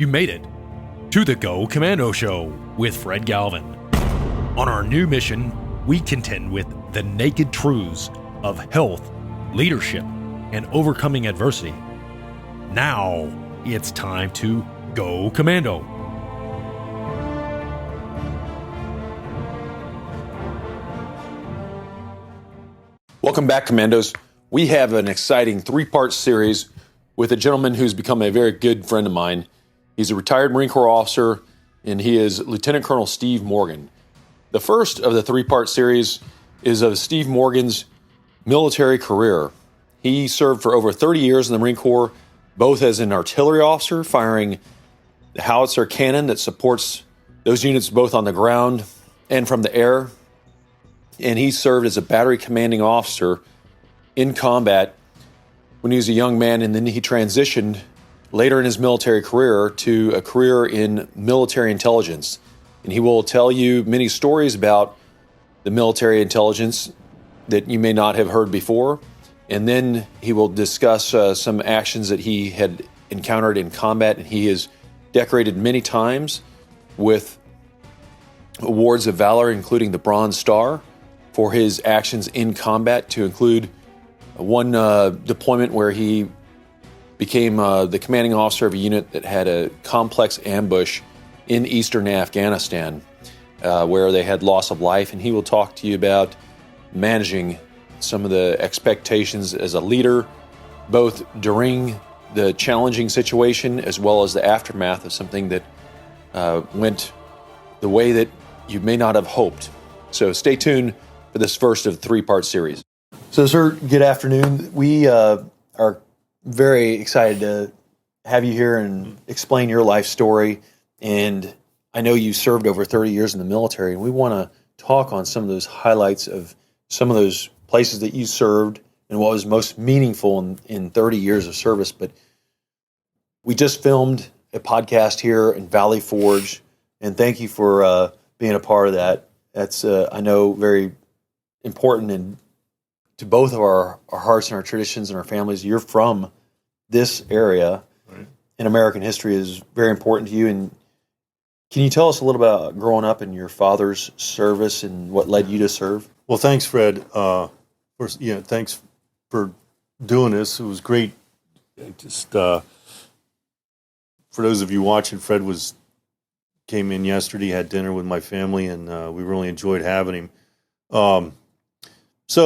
You made it to the Go Commando Show with Fred Galvin. On our new mission, we contend with the naked truths of health, leadership, and overcoming adversity. Now, it's time to Go Commando. Welcome back, Commandos. We have an exciting three-part series with a gentleman who's become a very good friend of mine. He's a retired Marine Corps officer, and he is Lieutenant Colonel Steve Morgan. The first of the three-part series is of Steve Morgan's military career. He served for over 30 years in the Marine Corps, both as an artillery officer, firing the howitzer cannon that supports those units both on the ground and from the air. And he served as a battery commanding officer in combat when he was a young man, and then he transitioned later in his military career to a career in military intelligence. And he will tell you many stories about the military intelligence that you may not have heard before. And then he will discuss some actions that he had encountered in combat. And he is decorated many times with awards of valor, including the Bronze Star, for his actions in combat, to include one deployment where he became the commanding officer of a unit that had a complex ambush in eastern Afghanistan, where they had loss of life. And he will talk to you about managing some of the expectations as a leader, both during the challenging situation as well as the aftermath of something that went the way that you may not have hoped. So stay tuned for this first of the three-part series. So, sir, good afternoon. We are very excited to have you here and explain your life story. And I know you served over 30 years in the military, and we want to talk on some of those highlights of some of those places that you served and what was most meaningful in 30 years of service. But we just filmed a podcast here in Valley Forge, and thank you for being a part of that. That's, I know, very important and to both of our hearts and our traditions and our families. You're from this area, right, and American history is very important to you. And can you tell us a little about growing up in your father's service and what led you to serve? Well, thanks, Fred. First, thanks for doing this. It was great. Just for those of you watching, Fred came in yesterday, had dinner with my family, and we really enjoyed having him. It's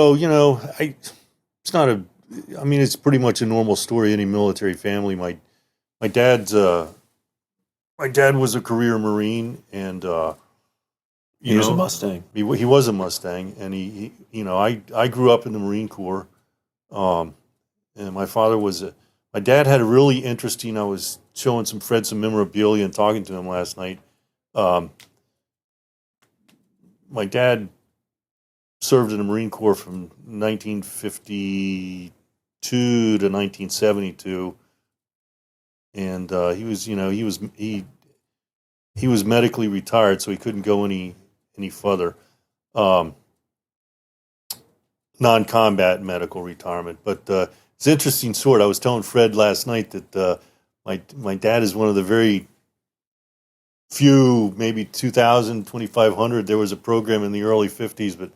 pretty much a normal story. Any military family. My dad was a career Marine, and he was a Mustang. He was a Mustang, and I grew up in the Marine Corps, and my dad had a really interesting. I was showing Fred some memorabilia and talking to him last night. My dad served in the Marine Corps from 1952 to 1972, and he was medically retired, so he couldn't go any further. Non-combat medical retirement, but it's an interesting sort. I was telling Fred last night that my dad is one of the very few, maybe 2,000, 2,500. There was a program in the early 50s, but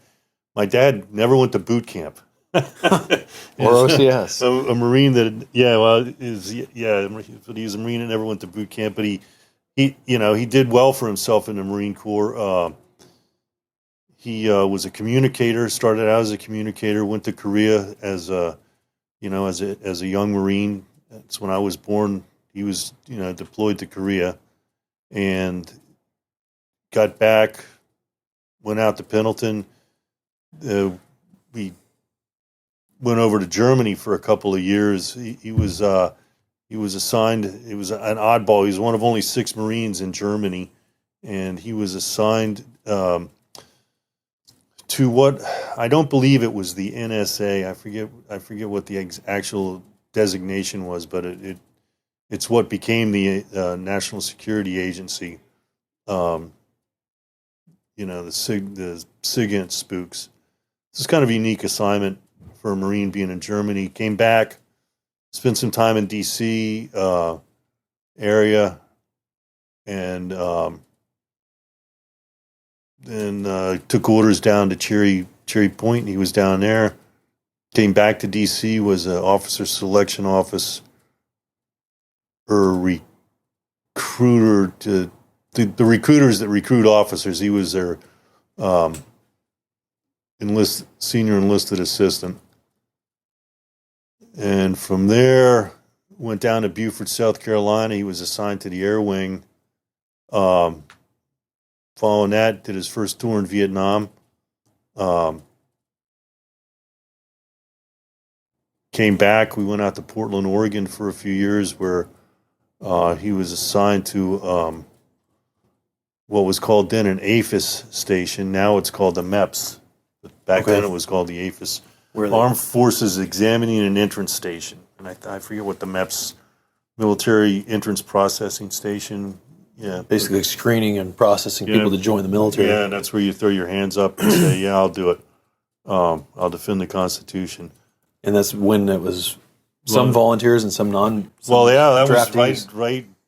my dad never went to boot camp. Or OCS. A Marine that, but he was a Marine that never went to boot camp, but he did well for himself in the Marine Corps. He was a communicator, started out as a communicator, went to Korea as a young Marine. That's when I was born. He was, deployed to Korea and got back, went out to Pendleton. We went over to Germany for a couple of years. He was assigned. It was an oddball. He was one of only 6 Marines in Germany, and he was assigned to what I don't believe it was the NSA. I forget what the actual designation was, but it's what became the National Security Agency. The SIGINT spooks. This is kind of a unique assignment for a Marine being in Germany. Came back, spent some time in D.C. Area, and then took orders down to Cherry Point, and he was down there. Came back to D.C., was an officer selection office or recruiter to the recruiters that recruit officers. He was their senior enlisted assistant. And from there, went down to Beaufort, South Carolina. He was assigned to the Air Wing. Following that, did his first tour in Vietnam. Came back. We went out to Portland, Oregon for a few years, where he was assigned to what was called then an AFIS station. Now it's called the MEPS. But back then it was called the AFIS. Armed Forces Examining and Entrance Station. And I forget what the MEPS, Military Entrance Processing Station. Yeah. Basically screening and processing people to join the military. Yeah, and that's where you throw your hands up and say, yeah, I'll do it. I'll defend the Constitution. And that's when it was some volunteers and some non. Well, yeah, that draftees. was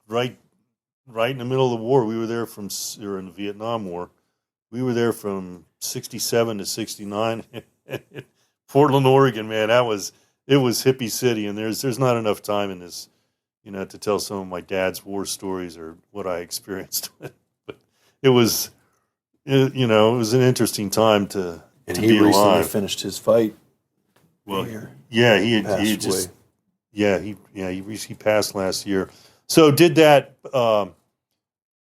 right in the middle of the war. We were there or in the Vietnam War. We were there from 67 to 69. Portland, Oregon, man, it was hippie city, and there's not enough time in this, to tell some of my dad's war stories or what I experienced. But it was an interesting time to And to he be recently alive. finished his fight. Well, yeah, he Passed away. he passed last year. So did that,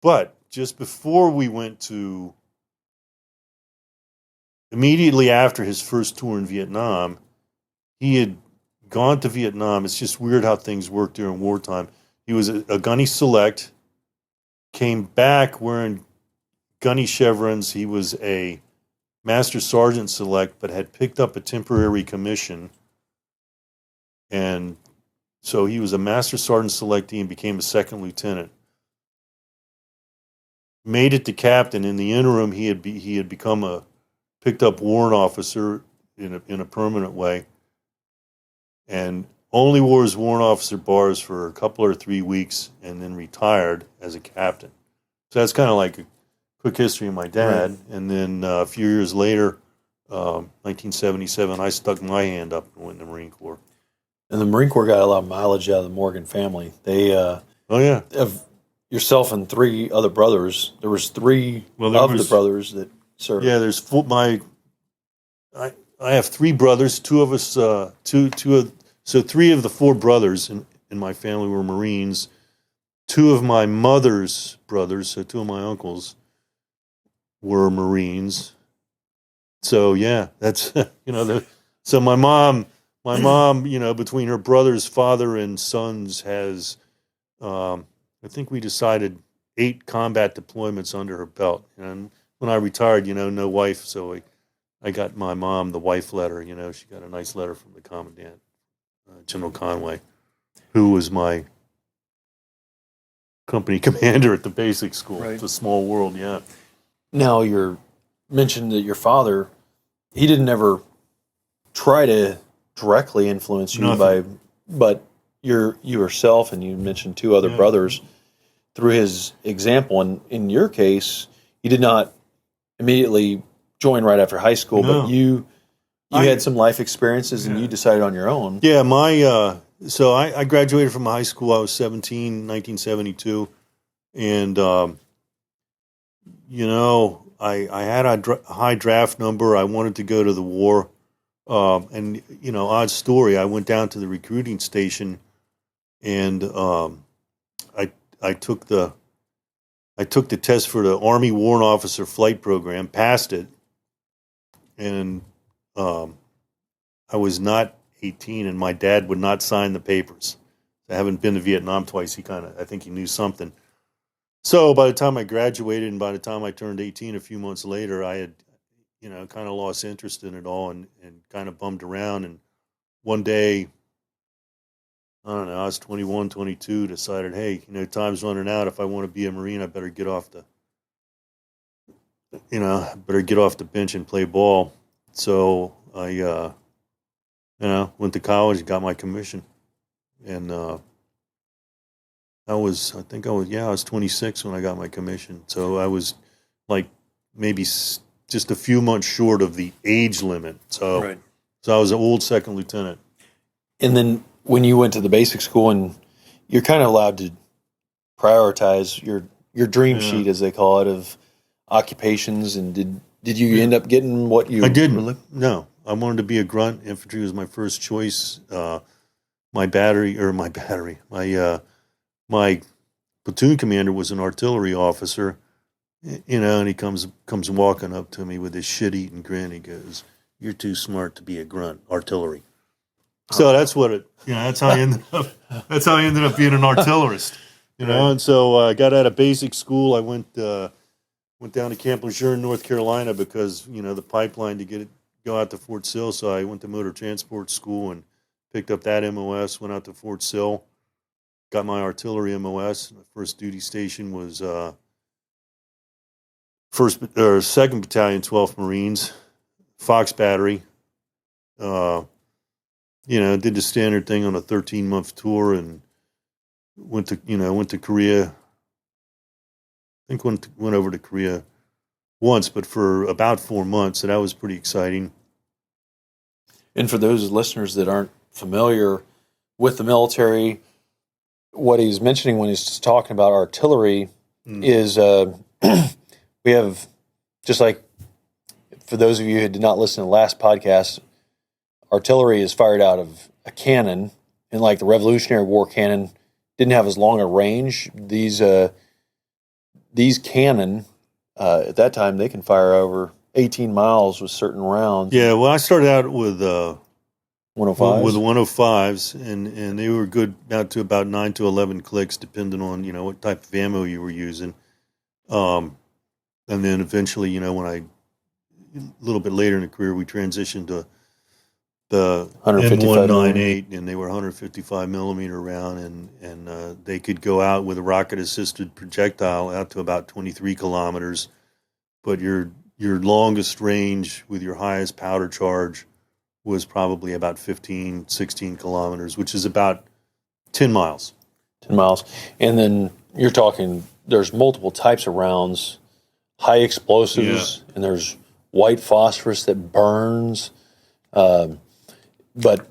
but just before we went to, immediately after his first tour in Vietnam, he had gone to Vietnam. It's just weird how things work during wartime. He was a gunny select, came back wearing gunny chevrons. He was a Master Sergeant Select, but had picked up a temporary commission. And so he was a Master Sergeant Selectee and became a second lieutenant. Made it to captain. In the interim, he had become picked up warrant officer in a permanent way, and only wore his warrant officer bars for a couple or 3 weeks, and then retired as a captain. So that's kind of like a quick history of my dad. Right. And then a few years later, 1977, I stuck my hand up and went in the Marine Corps. And the Marine Corps got a lot of mileage out of the Morgan family. They, of yourself and 3 other brothers. There was 3 the brothers that served. Yeah, there's I have 3 brothers. 2 of us, so 3 of the 4 brothers in my family were Marines. 2 of my mother's brothers, so 2 of my uncles, were Marines. So yeah, that's so my mom, between her brother's father and sons has, I think we decided 8 combat deployments under her belt. And when I retired, no wife, so I got my mom the wife letter. She got a nice letter from the commandant, General Conway, who was my company commander at the basic school. Right. It's a small world, yeah. Now, you mentioned that your father, he didn't ever try to directly influence you but you yourself, and you mentioned 2 other brothers, through his example. And in your case, you did not immediately join right after high school, but you had some life experiences and you decided on your own. Yeah, so I graduated from high school. I was 17, 1972, and I had a high draft number. I wanted to go to the war, and odd story. I went down to the recruiting station, and I took the test for the Army Warrant Officer Flight Program, passed it, and I was not 18, and my dad would not sign the papers. I haven't been to Vietnam twice. I think he knew something. So by the time I graduated and by the time I turned 18 a few months later, I had, kind of lost interest in it all and kind of bummed around. And one day, I don't know, I was 21, 22, decided, hey, time's running out. If I want to be a Marine, I better get off the bench and play ball. So I, went to college, got my commission, and I was 26 when I got my commission. So I was like maybe just a few months short of the age limit. So I was an old second lieutenant. And then when you went to the basic school, and you're kind of allowed to prioritize your dream sheet, as they call it, of occupations. And did you end up getting what you? I didn't. No, I wanted to be a grunt. Infantry was my first choice. My platoon commander was an artillery officer, and he comes walking up to me with his shit-eating grin. He goes, "You're too smart to be a grunt, artillery." So that's what it. That's how I ended up. That's how I ended up being an artillerist. And so I got out of basic school. I went down to Camp Lejeune, North Carolina, because the pipeline to go out to Fort Sill. So I went to motor transport school and picked up that MOS. Went out to Fort Sill, got my artillery MOS. My first duty station was 2nd Battalion, 12th Marines, Fox Battery. Did the standard thing on a 13-month tour and went to Korea. I think went over to Korea once, but for about 4 months, so that was pretty exciting. And for those listeners that aren't familiar with the military, what he's mentioning when he's talking about artillery is we have, just like for those of you who did not listen to the last podcast, artillery is fired out of a cannon, and like the Revolutionary War cannon didn't have as long a range. These cannon, at that time, they can fire over 18 miles with certain rounds. Yeah, well, I started out with 105s? With 105s, and they were good out to about 9 to 11 clicks, depending on, what type of ammo you were using. And then eventually, when a little bit later in the career, we transitioned to the M198, and they were 155 millimeter round, and they could go out with a rocket-assisted projectile out to about 23 kilometers. But your longest range with your highest powder charge was probably about 15, 16 kilometers, which is about 10 miles. 10 miles. And then you're talking, there's multiple types of rounds, high explosives, and there's white phosphorus that burns. But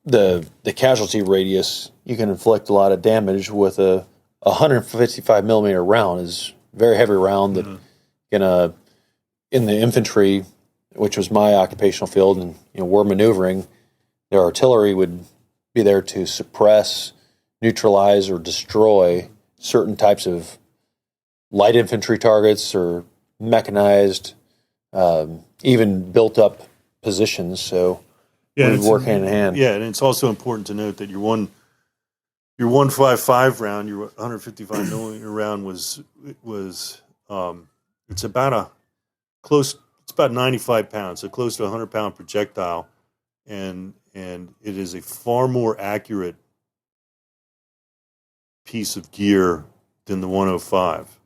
the casualty radius, you can inflict a lot of damage with a 155 millimeter round is a very heavy round that in the infantry, which was my occupational field, and we're maneuvering, their artillery would be there to suppress, neutralize, or destroy certain types of light infantry targets or mechanized, even built-up positions. So we work hand in hand. Yeah, and it's also important to note that your 155 round, your 155 millimeter round was it's about it's about 95 pounds, so close to a 100-pound projectile, and it is a far more accurate piece of gear than the 105.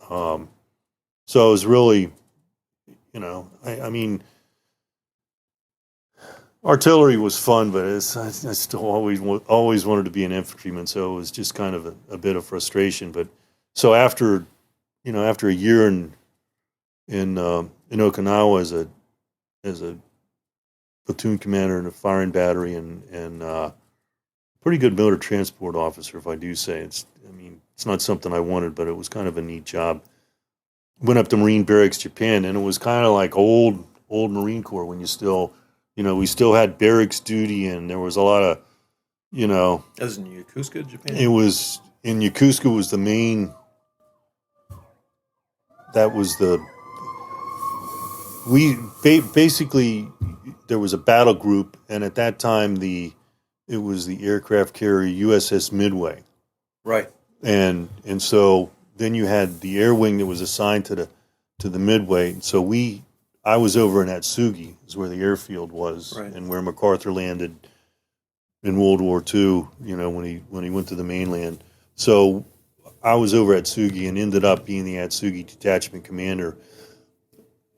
So it was really, I mean, artillery was fun, but I still always wanted to be an infantryman, so it was just kind of a bit of frustration. But so after a year in Okinawa as a platoon commander in a firing battery and pretty good motor transport officer, if I do say. It's not something I wanted, but it was kind of a neat job. Went up to Marine Barracks, Japan, and it was kind of like old Marine Corps when you still, we still had barracks duty, and there was a lot of, That was in Yokosuka, Japan? It was, in Yokosuka was the main, that was basically, there was a battle group, and at that time, it was the aircraft carrier USS Midway. Right. And so then you had the air wing that was assigned to the Midway. So I was over in Atsugi, is where the airfield was, right, and where MacArthur landed in World War II. When he went to the mainland. So I was over at Atsugi and ended up being the Atsugi detachment commander.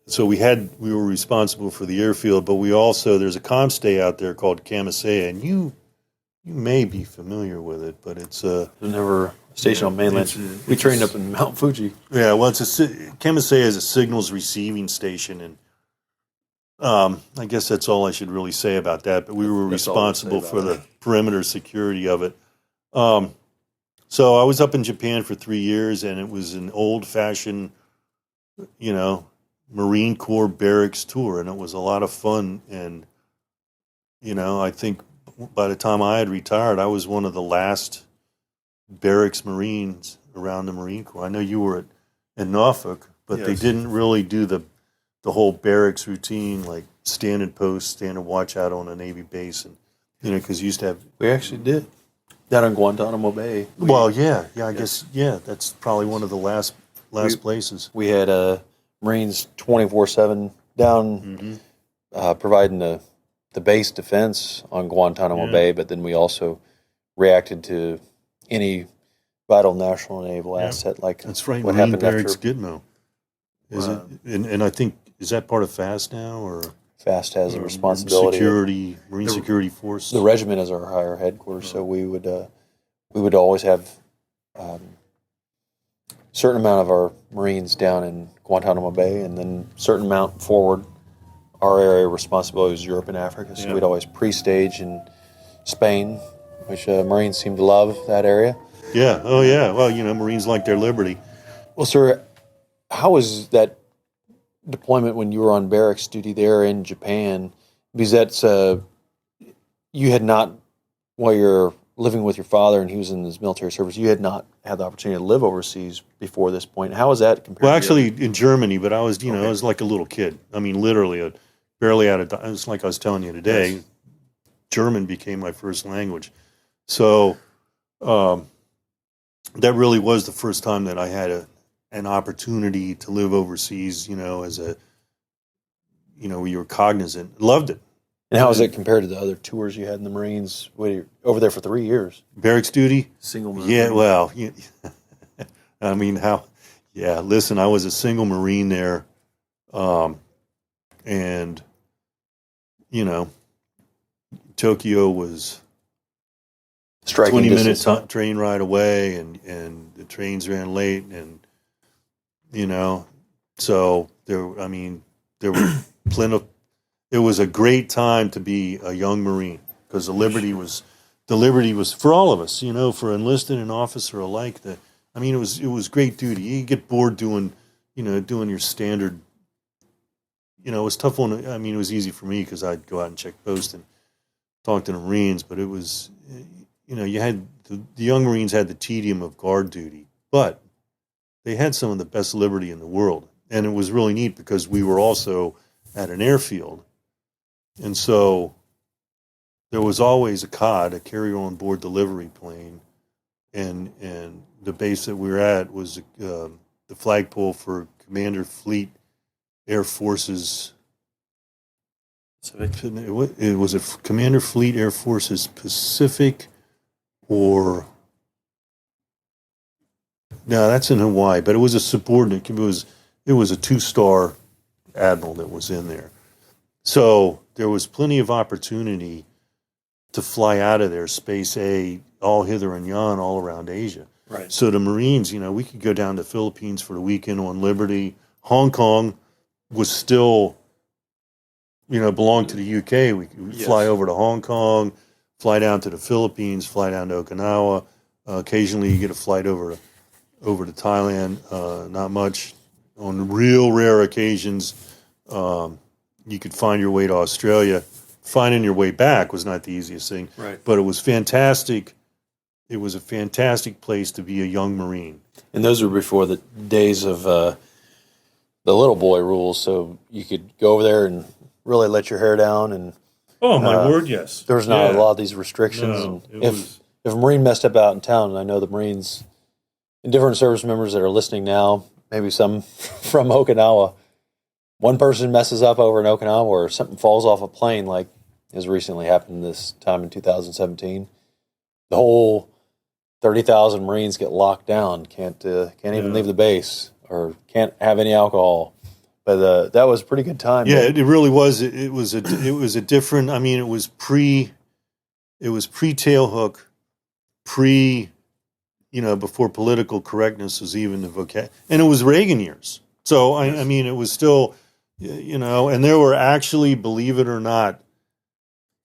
So we were responsible for the airfield, but there's a comm stay out there called Kamisea, and You may be familiar with it, but it's a Never stationed on mainland. We trained up in Mount Fuji. yeah. Well, Kemisei is a signals receiving station, and I guess that's all I should really say about that. But we were That's all I'll responsible say for about the perimeter security of it. So I was up in Japan for 3 years, and it was an old-fashioned, Marine Corps barracks tour, and it was a lot of fun. And I think by the time I had retired, I was one of the last barracks Marines around the Marine Corps. I know you were in Norfolk, but they Yes. didn't really do the whole barracks routine, like standing post, standing watch out on a Navy base, and because you used to have. We actually did. Down in Guantanamo Bay. Well, yeah, I guess, that's probably one of the last places. We had Marines 24/7 down, providing the base defense on Guantanamo Bay, but then we also reacted to any vital national and naval asset, like That's right, what Marine happened Barracks after Gitmo. Is it? And I think, is that part of FAST now, or FAST has a responsibility. Marine Security Force? The regiment is our higher headquarters, so we would always have certain amount of our Marines down in Guantanamo Bay, and then certain amount forward. Our area of responsibility was Europe and Africa, so we'd always pre-stage in Spain, which Marines seem to love that area. Yeah. Oh, yeah. Well, Marines like their liberty. Well, sir, how was that deployment when you were on barracks duty there in Japan? Because that's you had not, while you're living with your father and he was in his military service, you had not had the opportunity to live overseas before this point. How was that compared? Well, actually, in Germany, but I was, I was like a little kid. I mean, literally, barely out of. It's like I was telling you today. Yes. German became my first language, so that really was the first time that I had an opportunity to live overseas. As a, where you were cognizant. Loved it. And how was it compared to the other tours you had in the Marines? Over there for 3 years. Barracks duty? Single Marine. Yeah, well, I mean, how? Yeah, listen, I was a single Marine there, and Tokyo was striking 20-minute train ride away, and the trains ran late, and so there were plenty of. It was a great time to be a young Marine, because the liberty was for all of us, for enlisted and officer alike. It was great duty. You get bored doing your standard. It was tough on. It was easy for me because I'd go out and check post and talk to the Marines, but it was, you had the young Marines had the tedium of guard duty, but they had some of the best liberty in the world, and it was really neat because we were also at an airfield. And so there was always a COD, a carrier on board delivery plane, and the base that we were at was the flagpole for Commander Fleet Air Forces. It was a Commander Fleet Air Forces Pacific, or no, that's in Hawaii, but it was a subordinate. It was a 2-star admiral that was in there. So there was plenty of opportunity to fly out of there, Space A, all hither and yon, all around Asia. Right. So the Marines, we could go down to the Philippines for the weekend on liberty. Hong Kong was still, belonged to the UK. We could fly over to Hong Kong, fly down to the Philippines, fly down to Okinawa. Occasionally you get a flight over to Thailand. Not much. On real rare occasions, you could find your way to Australia. Finding your way back was not the easiest thing, right? But it was fantastic. It was a fantastic place to be a young Marine. And those were before the days of the little boy rules, so you could go over there and really let your hair down. And oh my word, yes. There was not a lot of these restrictions. No, and if a Marine messed up out in town, and I know the Marines and different service members that are listening now, maybe some from Okinawa, one person messes up over in Okinawa or something falls off a plane, like has recently happened this time in 2017, the whole 30,000 Marines get locked down, can't even leave the base or can't have any alcohol. But that was a pretty good time. Yeah, it really was. It was a different. It was it was pre-tailhook, pre, before political correctness was even the vocab, and it was Reagan years. So I mean, it was still, and there were actually, believe it or not,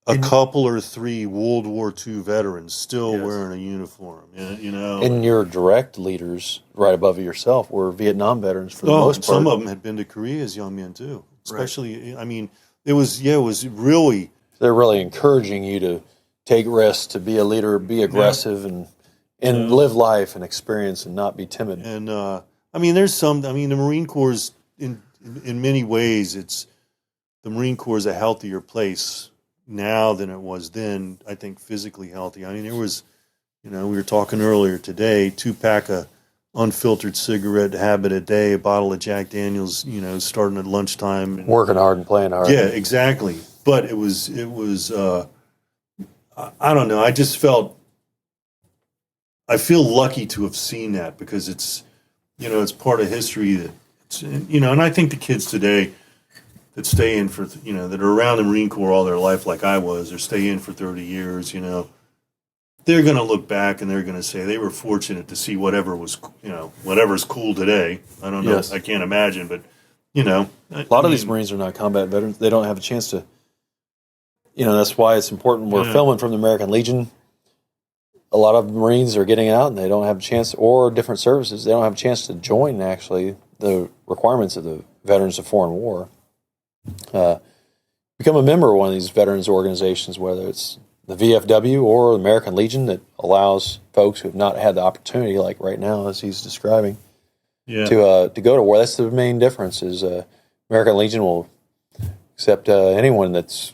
a couple or three World War II veterans still wearing a uniform. And your direct leaders, right above yourself, were Vietnam veterans for the most part. Some of them had been to Korea as young men too. Especially, I mean, it was really. They're really encouraging you to take risks, to be a leader, be aggressive, and live life and experience, and not be timid. And I mean, the Marine Corps is in many ways, the Marine Corps is a healthier place now than it was then. I think physically healthy. I mean, there was, we were talking earlier today, 2-pack of unfiltered cigarette habit a day, a bottle of Jack Daniels, starting at lunchtime. Working hard and playing hard. Yeah, exactly. But it was I don't know. I feel lucky to have seen that, because it's, it's part of history that, and I think the kids today that stay in for, that are around the Marine Corps all their life, like I was, or stay in for 30 years, they're going to look back and they're going to say they were fortunate to see whatever's cool today. I don't know. I can't imagine, but, a lot of these Marines are not combat veterans. They don't have a chance to, that's why it's important. We're filming from the American Legion. A lot of Marines are getting out and they don't have a chance, or different services, they don't have a chance to join, actually, the requirements of the Veterans of Foreign War. Become a member of one of these veterans organizations, whether it's the VFW or the American Legion, that allows folks who have not had the opportunity, like right now, as he's describing, to go to war. That's the main difference. Is American Legion will accept anyone that's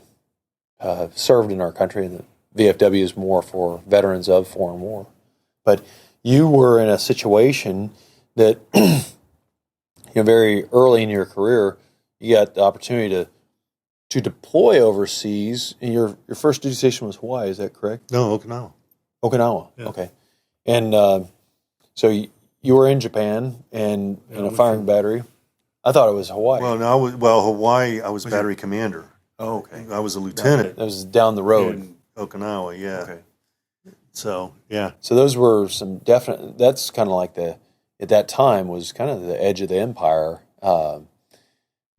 served in our country, and the VFW is more for veterans of foreign war. But you were in a situation that, very early in your career, you got the opportunity to deploy overseas. And your first duty station was Hawaii, is that correct? No, Okinawa. Okinawa, okay. And so you were in Japan and in a firing battery. I thought it was Hawaii. Well, Hawaii, I was battery commander. Oh, okay. I was a lieutenant. That was down the road. In Okinawa, yeah. Okay. So, yeah. So those were some definite, that's kind of like at that time was kind of the edge of the empire.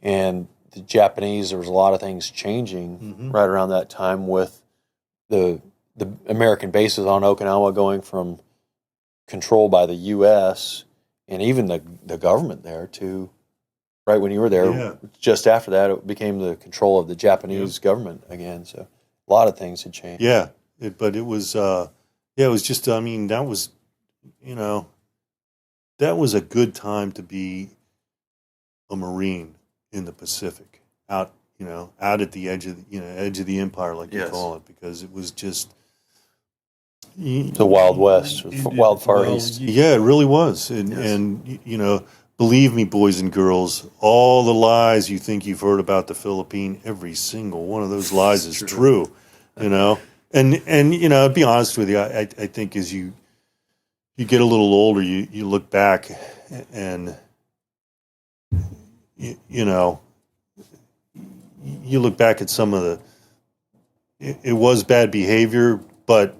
And the Japanese, there was a lot of things changing right around that time, with the American bases on Okinawa going from control by the U.S. and even the government there to, right when you were there, just after that, it became the control of the Japanese government again. So a lot of things had changed. Yeah, but it was, it was just, I mean, that was a good time to be a Marine in the Pacific, out at the edge of the empire, like you call it, because it was just the Wild West, Wild Far East. Yeah, it really was, and believe me, boys and girls, all the lies you think you've heard about the Philippines, every single one of those lies is true. And to be honest with you, I think as you get a little older, you look back and you look back at some of it was bad behavior, but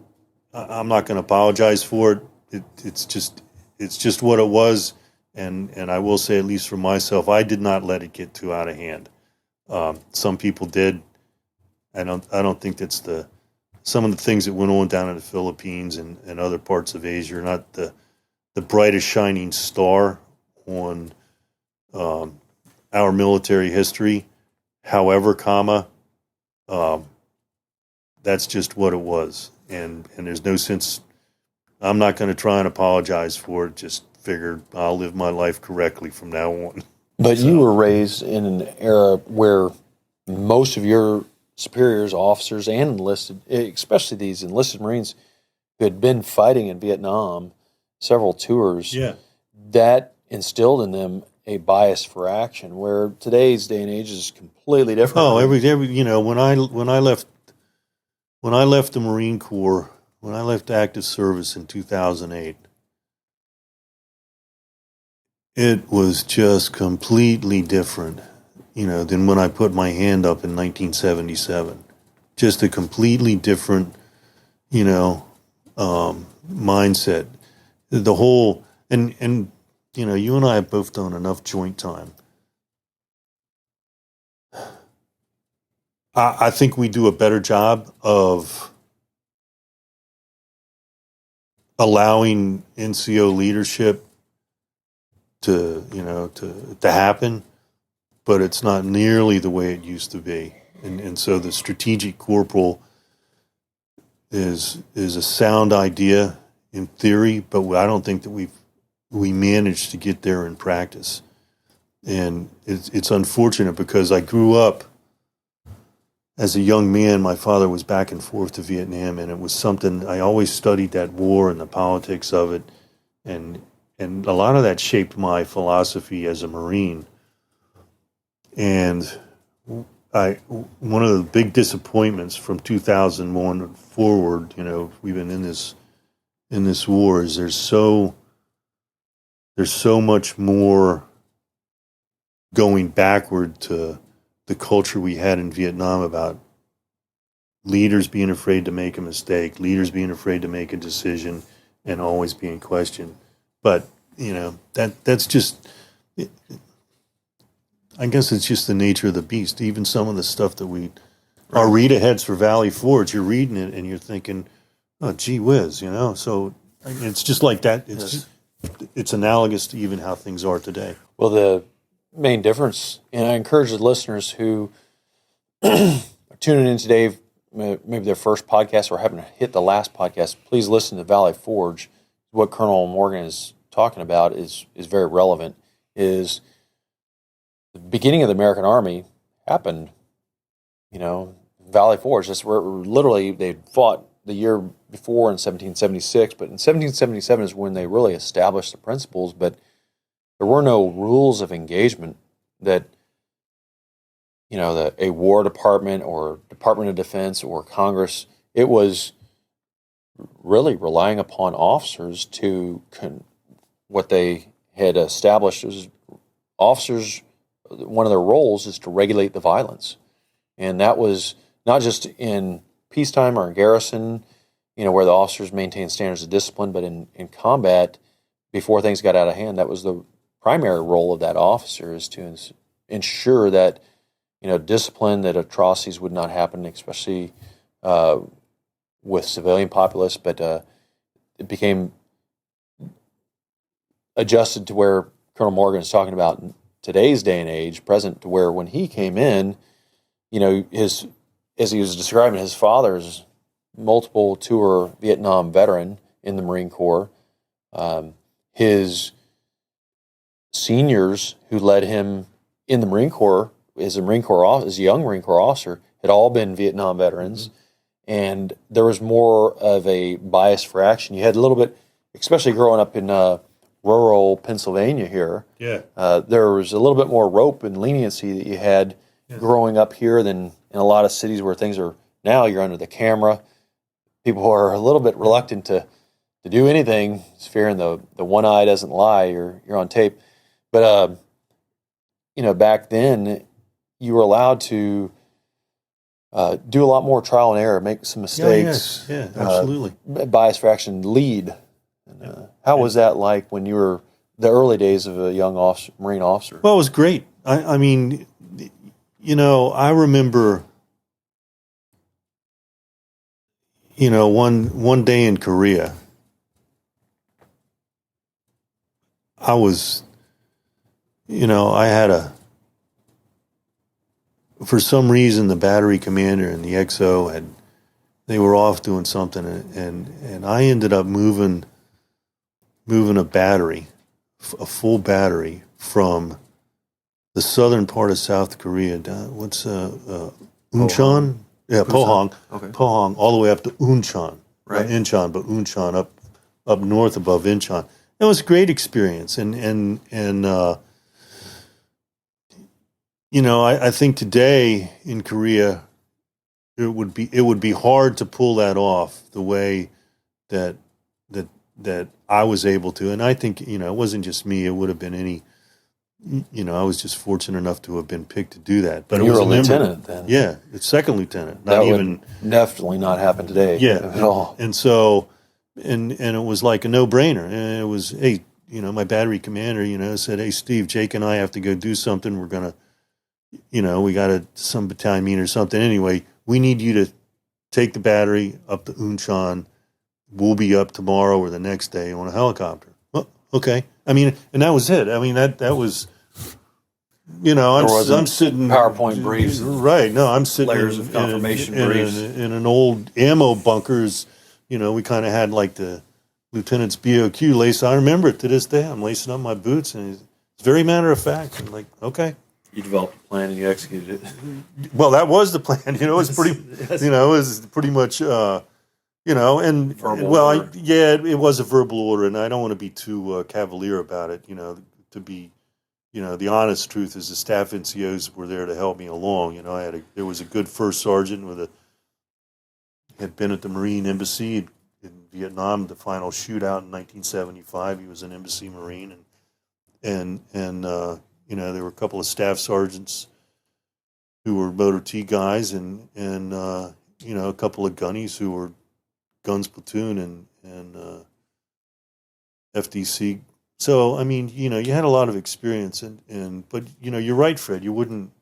I'm not going to apologize for it. It's just what it was, and I will say, at least for myself, I did not let it get too out of hand. Some people did. I don't think that's some of the things that went on down in the Philippines and other parts of Asia are not the brightest shining star on our military history. However, that's just what it was. And there's no sense, I'm not going to try and apologize for it. Just figured I'll live my life correctly from now on. But you were raised in an era where most of your superiors, officers, and enlisted, especially these enlisted Marines who had been fighting in Vietnam, several tours, that instilled in them a bias for action, where today's day and age is completely different. Oh, every when I left the Marine Corps, when I left active service in 2008, it was just completely different, than when I put my hand up in 1977. Just a completely different mindset. The whole, and you and I have both done enough joint time. I think we do a better job of allowing NCO leadership to happen, but it's not nearly the way it used to be. And so the strategic corporal is a sound idea in theory, but I don't think that we managed to get there in practice. And it's unfortunate because I grew up as a young man. My father was back and forth to Vietnam, and it was something I always studied, that war and the politics of it, and a lot of that shaped my philosophy as a Marine. And one of the big disappointments from 2001 forward, we've been in this war, is there's so much more going backward to the culture we had in Vietnam about leaders being afraid to make a mistake, leaders being afraid to make a decision, and always being questioned. But that's just, I guess it's just the nature of the beast. Even some of the stuff that our read aheads for Valley Forge, you're reading it and you're thinking, oh, gee whiz, So it's just like that. It's analogous to even how things are today. Well, the main difference, and I encourage the listeners who are tuning in today, maybe their first podcast or haven't hit the last podcast, please listen to Valley Forge. What Colonel Morgan is talking about is very relevant. Is the beginning of the American Army happened, Valley Forge. That's where literally they fought the year before in 1776, but in 1777 is when they really established the principles, but there were no rules of engagement that, a War Department or Department of Defense or Congress, it was really relying upon officers to what they had established was officers, one of their roles is to regulate the violence. And that was not just in peacetime or in garrison, where the officers maintain standards of discipline, but in combat, before things got out of hand, that was the primary role of that officer, is to ensure that, discipline, that atrocities would not happen, especially with civilian populace, but it became adjusted to where Colonel Morgan is talking about in today's day and age, present, to where when he came in, as he was describing, his father's multiple tour Vietnam veteran in the Marine Corps, his seniors who led him in the Marine Corps as a young Marine Corps officer had all been Vietnam veterans. Mm-hmm. And there was more of a bias for action. You had a little bit, especially growing up in rural Pennsylvania here. Yeah. There was a little bit more rope and leniency that you had growing up here than in a lot of cities where things are now. You're under the camera. People are a little bit reluctant to do anything, fearing the one eye doesn't lie. You're on tape. But back then you were allowed to do a lot more trial and error, make some mistakes. Yeah, absolutely. Bias for action, lead. How was that like when you were the early days of a young Marine officer? Well, it was great. I mean, I remember, one day in Korea, I was, I had for some reason, the battery commander and the XO they were off doing something, and I ended up moving a battery, a full battery, from the southern part of South Korea down, Uncheon? Yeah, Pohang. Okay. Pohang, all the way up to Uncheon. Right. Not Incheon, but Uncheon, up north above Incheon. It was a great experience, and I think today in Korea, it would be hard to pull that off the way that I was able to. And I think, it wasn't just me, it would have been I was just fortunate enough to have been picked to do that. But you it was were a member. lieutenant then. Yeah, it's second lieutenant. That Not would even definitely not happen today. yeah At all. And so, and it was like a no-brainer. And it was, hey, my battery commander, said, hey, Steve, Jake and I have to go do something. We're gonna, we got some battalion meeting or something. Anyway, we need you to take the battery up to Unshan. We'll be up tomorrow or the next day on a helicopter. Oh, okay. I mean, and that was it. I mean, that was, I'm sitting PowerPoint briefs, right? No, I'm sitting layers of confirmation briefs in an old ammo bunkers. We kind of had like the lieutenant's BOQ lace. I remember it to this day. I'm lacing up my boots, and it's very matter of fact. I'm like, okay. You developed a plan and you executed it. Well, that was the plan. It was pretty. Yes. It was pretty much. And Verbal well, order. it was a verbal order, and I don't want to be too cavalier about it. To be, the honest truth is the staff NCOs were there to help me along. There was a good first sergeant had been at the Marine Embassy in Vietnam, the final shootout in 1975. He was an embassy Marine, and there were a couple of staff sergeants who were motor T guys, and a couple of gunnies who were guns platoon and FDC. So I mean, you had a lot of experience, but you're right, Fred. You wouldn't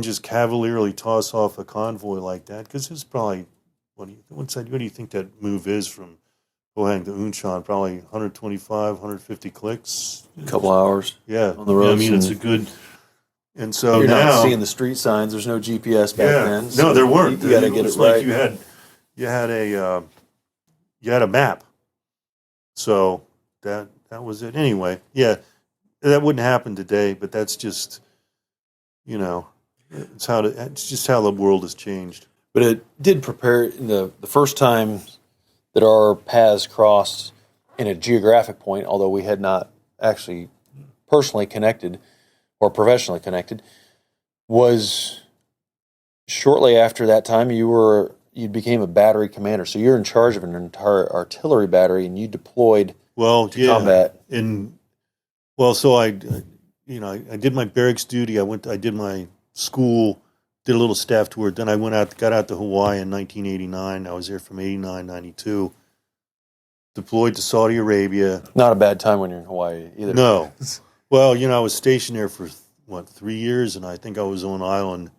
just cavalierly toss off a convoy like that, because it's probably what do you think that move is from Pohang to Unshan? Probably 125, 150 clicks. A couple hours. Yeah, on the road. I mean, it's a good. And so you're now not seeing the street signs. There's no GPS back then. No, there weren't. You got to get it right. Like you had a map. So that was it. Anyway, yeah, that wouldn't happen today. But that's just, it's just how the world has changed. But it did prepare the first time that our paths crossed in a geographic point, although we had not actually personally connected or professionally connected, was shortly after that time you became a battery commander. So you're in charge of an entire artillery battery, and you deployed to combat. So I did my barracks duty. I did my school, did a little staff tour. Then I got out to Hawaii in 1989. I was there from 89, 92. Deployed to Saudi Arabia. Not a bad time when you're in Hawaii either. No. Well, I was stationed there for 3 years, and I think I was on island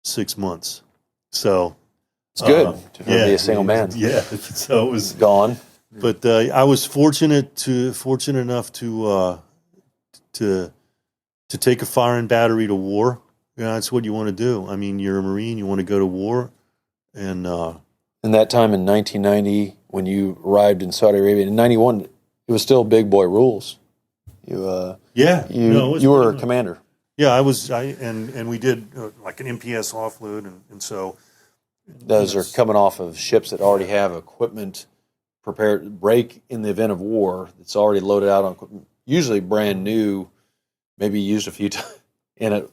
6 months. So it's good to be a single man. Yeah, so it was gone. But I was fortunate enough to take a firing battery to war. That's what you want to do. I mean, you're a Marine, you want to go to war, and in that time in 1990, when you arrived in Saudi Arabia, in 91, it was still big boy rules. You were a commander. Yeah, I was. And we did like an MPS offload, and so those are coming off of ships that already have equipment prepared, break in the event of war. It's already loaded out on equipment, usually brand new, maybe used a few times, and it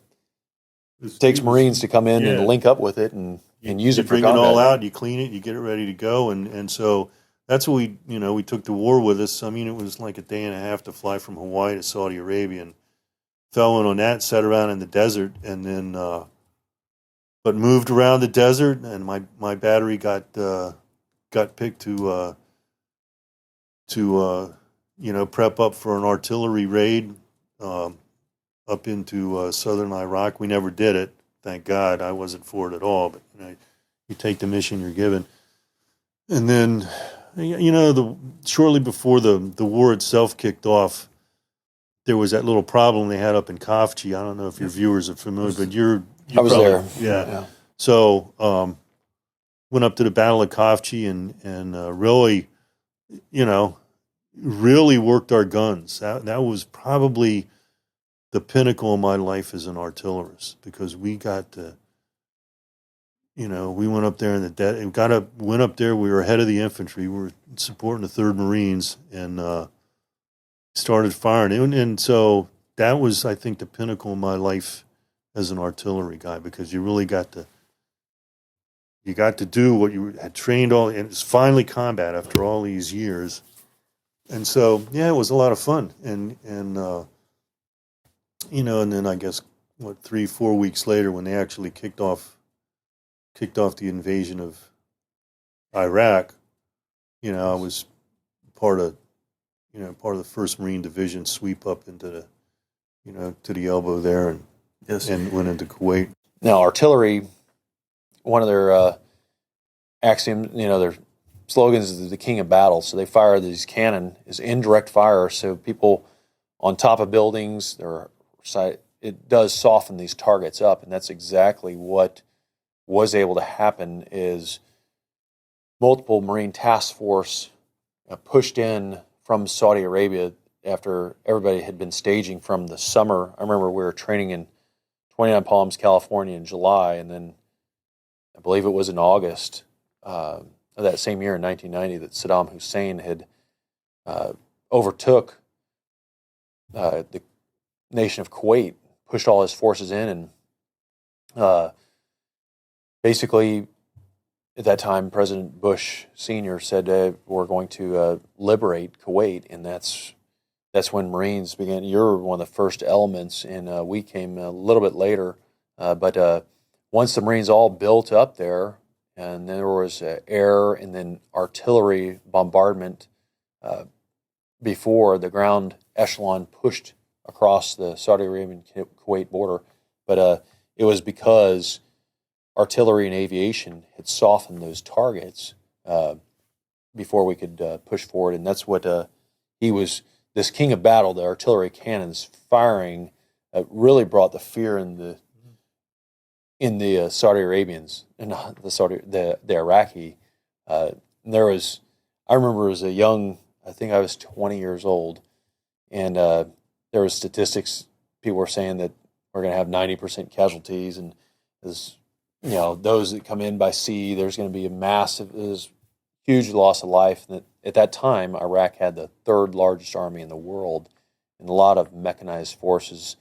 takes Marines to come in and link up with it and use it for combat. You bring it all out, you clean it, you get it ready to go, and so that's what we took the war with us. I mean, it was like a day and a half to fly from Hawaii to Saudi Arabia, and fell in on that, sat around in the desert, and then but moved around the desert, and my battery got picked to prep up for an artillery raid up into southern Iraq. We never did it, thank God. I wasn't for it at all, but you take the mission you're given. And then, shortly before the war itself kicked off, there was that little problem they had up in Kafchi. I don't know if your viewers are familiar, but I was there. Yeah. So went up to the Battle of Kafchi and really worked our guns. That was probably the pinnacle of my life as an artillerist, because we got to, we went up there went up there. We were ahead of the infantry. We were supporting the 3rd Marines, and started firing. And so that was, I think, the pinnacle of my life as an artillery guy, because you really got to do what you had trained and it's finally combat after all these years. And so, yeah, it was a lot of fun. And and then I guess, 3-4 weeks later, when they actually kicked off the invasion of Iraq, I was part of, the First Marine Division sweep up into the, to the elbow there, and went into Kuwait. Now, artillery, one of their axioms, their slogans is the king of battle. So they fire these cannon is indirect fire. So people on top of buildings, it does soften these targets up, and that's exactly what was able to happen. Is multiple Marine task force pushed in from Saudi Arabia after everybody had been staging from the summer. I remember we were training in 29 Palms, California in July, and then I believe it was in August of that same year in 1990 that Saddam Hussein had overtook the nation of Kuwait, pushed all his forces in, and basically at that time President Bush Sr. said we're going to liberate Kuwait, and that's when Marines began. You're one of the first elements, and we came a little bit later, but once the Marines all built up there, and then there was air and then artillery bombardment before the ground echelon pushed across the Saudi Arabian-Kuwait border. But it was because artillery and aviation had softened those targets before we could push forward. And that's what he was, this king of battle, the artillery cannons firing, really brought the fear in the Saudi Arabians and the Iraqi. I remember as a young, I think I was 20 years old, and there was statistics. People were saying that we're going to have 90% casualties, and as those that come in by sea, there's going to be huge loss of life. And at that time, Iraq had the third largest army in the world, and a lot of mechanized forces,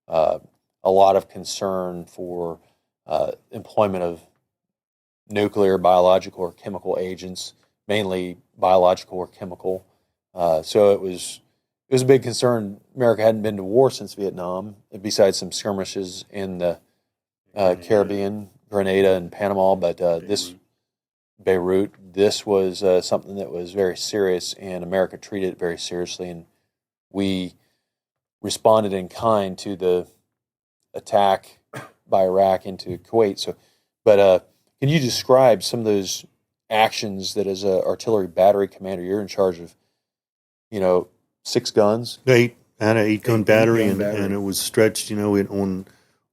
a lot of concern for employment of nuclear, biological, or chemical agents, mainly biological or chemical. So it was a big concern. America hadn't been to war since Vietnam, besides some skirmishes in the Caribbean, Grenada and Panama. But Beirut, this was something that was very serious, and America treated it very seriously, and we responded in kind to the attack by Iraq into Kuwait. So, but can you describe some of those actions that, as an artillery battery commander, you're in charge of? 6 guns. I had an 8-gun battery, and it was stretched. On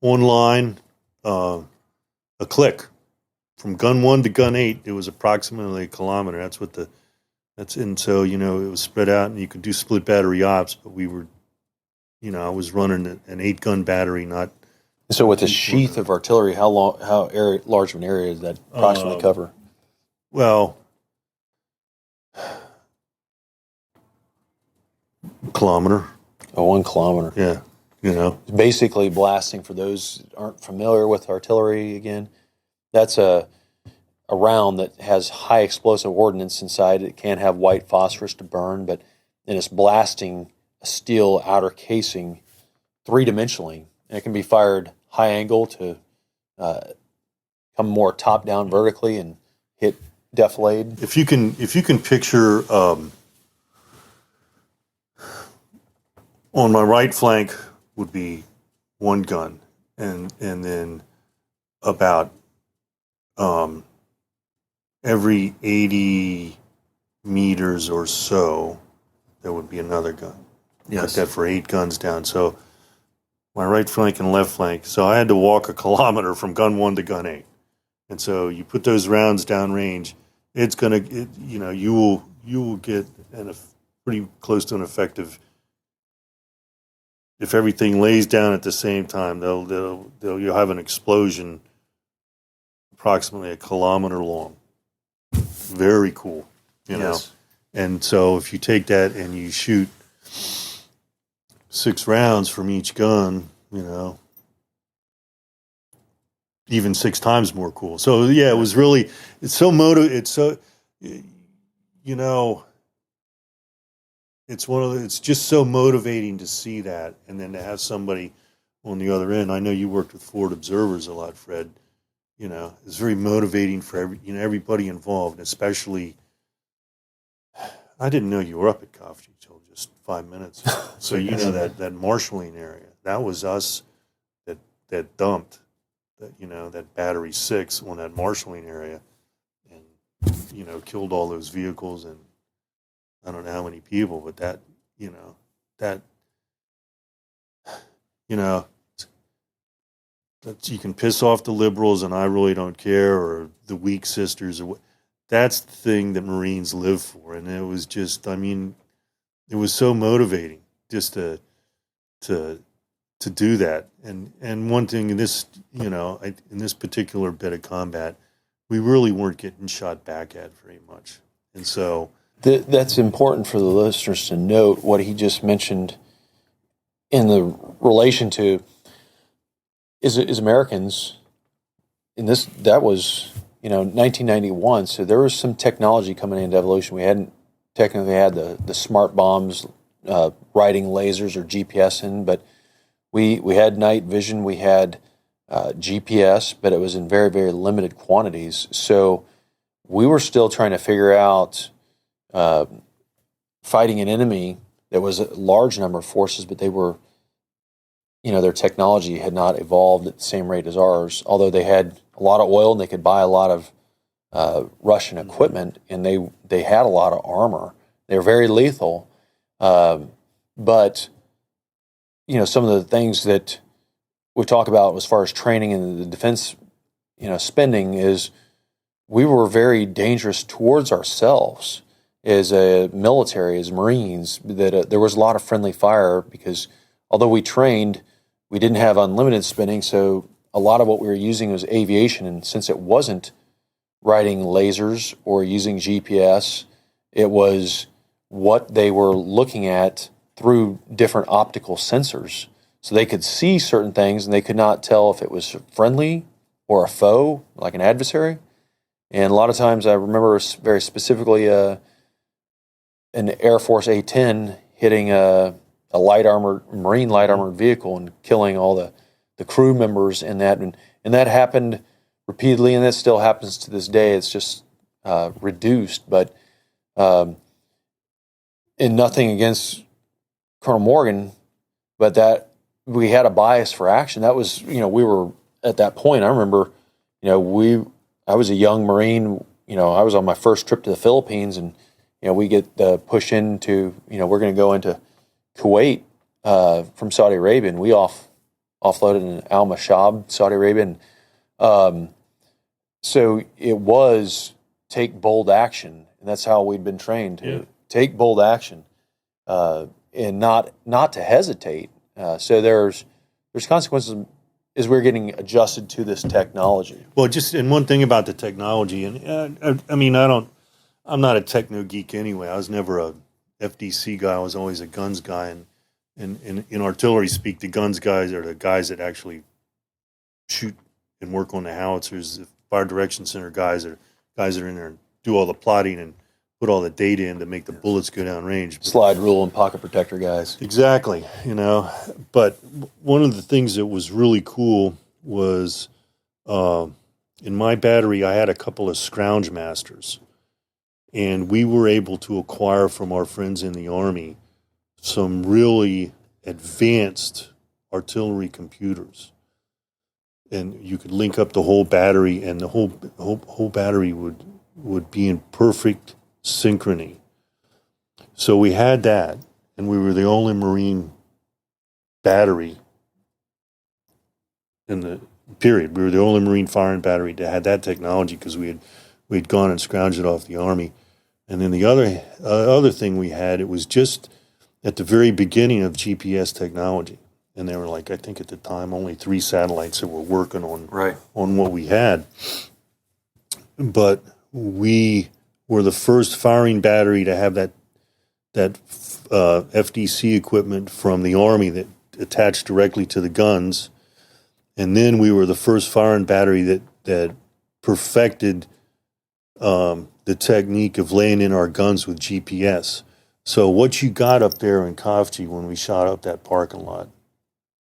line, a click from gun 1 to gun 8. It was approximately a kilometer. And so it was spread out, and you could do split battery ops. But we were, I was running an 8-gun battery, not. So with a sheath of artillery, how large of an area does that approximately cover? Well, kilometer. Oh, 1 kilometer. Yeah, Basically blasting, for those that aren't familiar with artillery, again, that's a round that has high explosive ordnance inside. It can't have white phosphorus to burn, but then it's blasting a steel outer casing 3-dimensionally. And it can be fired high angle to come more top down vertically and hit defilade. If you can picture, on my right flank would be 1 gun, and then about every 80 meters or so there would be another gun. Yes. Like that for 8 guns down. So my right flank and left flank. So I had to walk a kilometer from gun 1 to gun 8. And so you put those rounds downrange, you will get pretty close to an effective. If everything lays down at the same time, you'll have an explosion approximately a kilometer long. Very cool, know. And so if you take that and you shoot 6 rounds from each gun, even 6 times more cool. So yeah, it was really, it's so it's just so motivating to see that, and then to have somebody on the other end. I know you worked with forward observers a lot, Fred. It's very motivating for everybody involved, especially. I didn't know you were up at Coffee until just 5 minutes. So that marshalling area, that was us that dumped that battery 6 on that marshalling area, and killed all those vehicles, and I don't know how many people, but that that you can piss off the liberals and I really don't care, or the weak sisters, or what. That's the thing that Marines live for, and it was just, it was so motivating just to do that. And one thing in this, in this particular bit of combat, we really weren't getting shot back at very much, and so that's important for the listeners to note what he just mentioned in the relation to is Americans. In this, that was 1991, so there was some technology coming into evolution. We hadn't technically had the smart bombs, riding lasers or GPS in, but we had night vision, we had GPS, but it was in very, very limited quantities. So we were still trying to figure out fighting an enemy that was a large number of forces, but they were, their technology had not evolved at the same rate as ours, although they had a lot of oil and they could buy a lot of Russian equipment, and they had a lot of armor. They were very lethal, but some of the things that we talk about as far as training and the defense, spending, is we were very dangerous towards ourselves as a military, as Marines. That there was a lot of friendly fire because although we trained, we didn't have unlimited spending, so a lot of what we were using was aviation, and since it wasn't riding lasers or using GPS, it was what they were looking at through different optical sensors. So they could see certain things, and they could not tell if it was friendly or a foe, like an adversary. And a lot of times I remember very specifically an Air Force A-10 hitting a Marine light armored vehicle and killing all the crew members in that. And that happened repeatedly, and that still happens to this day. It's just reduced. But and nothing against Colonel Morgan, but that we had a bias for action. That was, we were at that point. I remember, I was a young Marine. I was on my first trip to the Philippines, and we get the push into, we're going to go into Kuwait from Saudi Arabia, and we offloaded in Al Mashab, Saudi Arabia. And so it was take bold action, and that's how we'd been trained to take bold action and not to hesitate. So there's consequences as we're getting adjusted to this technology. Well, and one thing about the technology, and I'm not a techno geek anyway. I was never a FDC guy. I was always a guns guy, and in artillery speak, the guns guys are the guys that actually shoot and work on the howitzers. The fire direction center guys are in there and do all the plotting and put all the data in to make the bullets go down range. Slide rule and pocket protector guys. Exactly, But one of the things that was really cool was in my battery, I had a couple of scrounge masters, and we were able to acquire from our friends in the Army some really advanced artillery computers. And you could link up the whole battery, and the whole battery would be in perfect synchrony. So we had that, and we were the only Marine battery in the period. We were the only Marine firing battery to have that technology because we'd gone and scrounged it off the Army. And then the other thing we had, it was just at the very beginning of GPS technology. And they were like, I think at the time, only 3 satellites that were working on what we had. But we were the first firing battery to have that FDC equipment from the Army that attached directly to the guns. And then we were the first firing battery that perfected the technique of laying in our guns with GPS. So what you got up there in Kofji when we shot up that parking lot,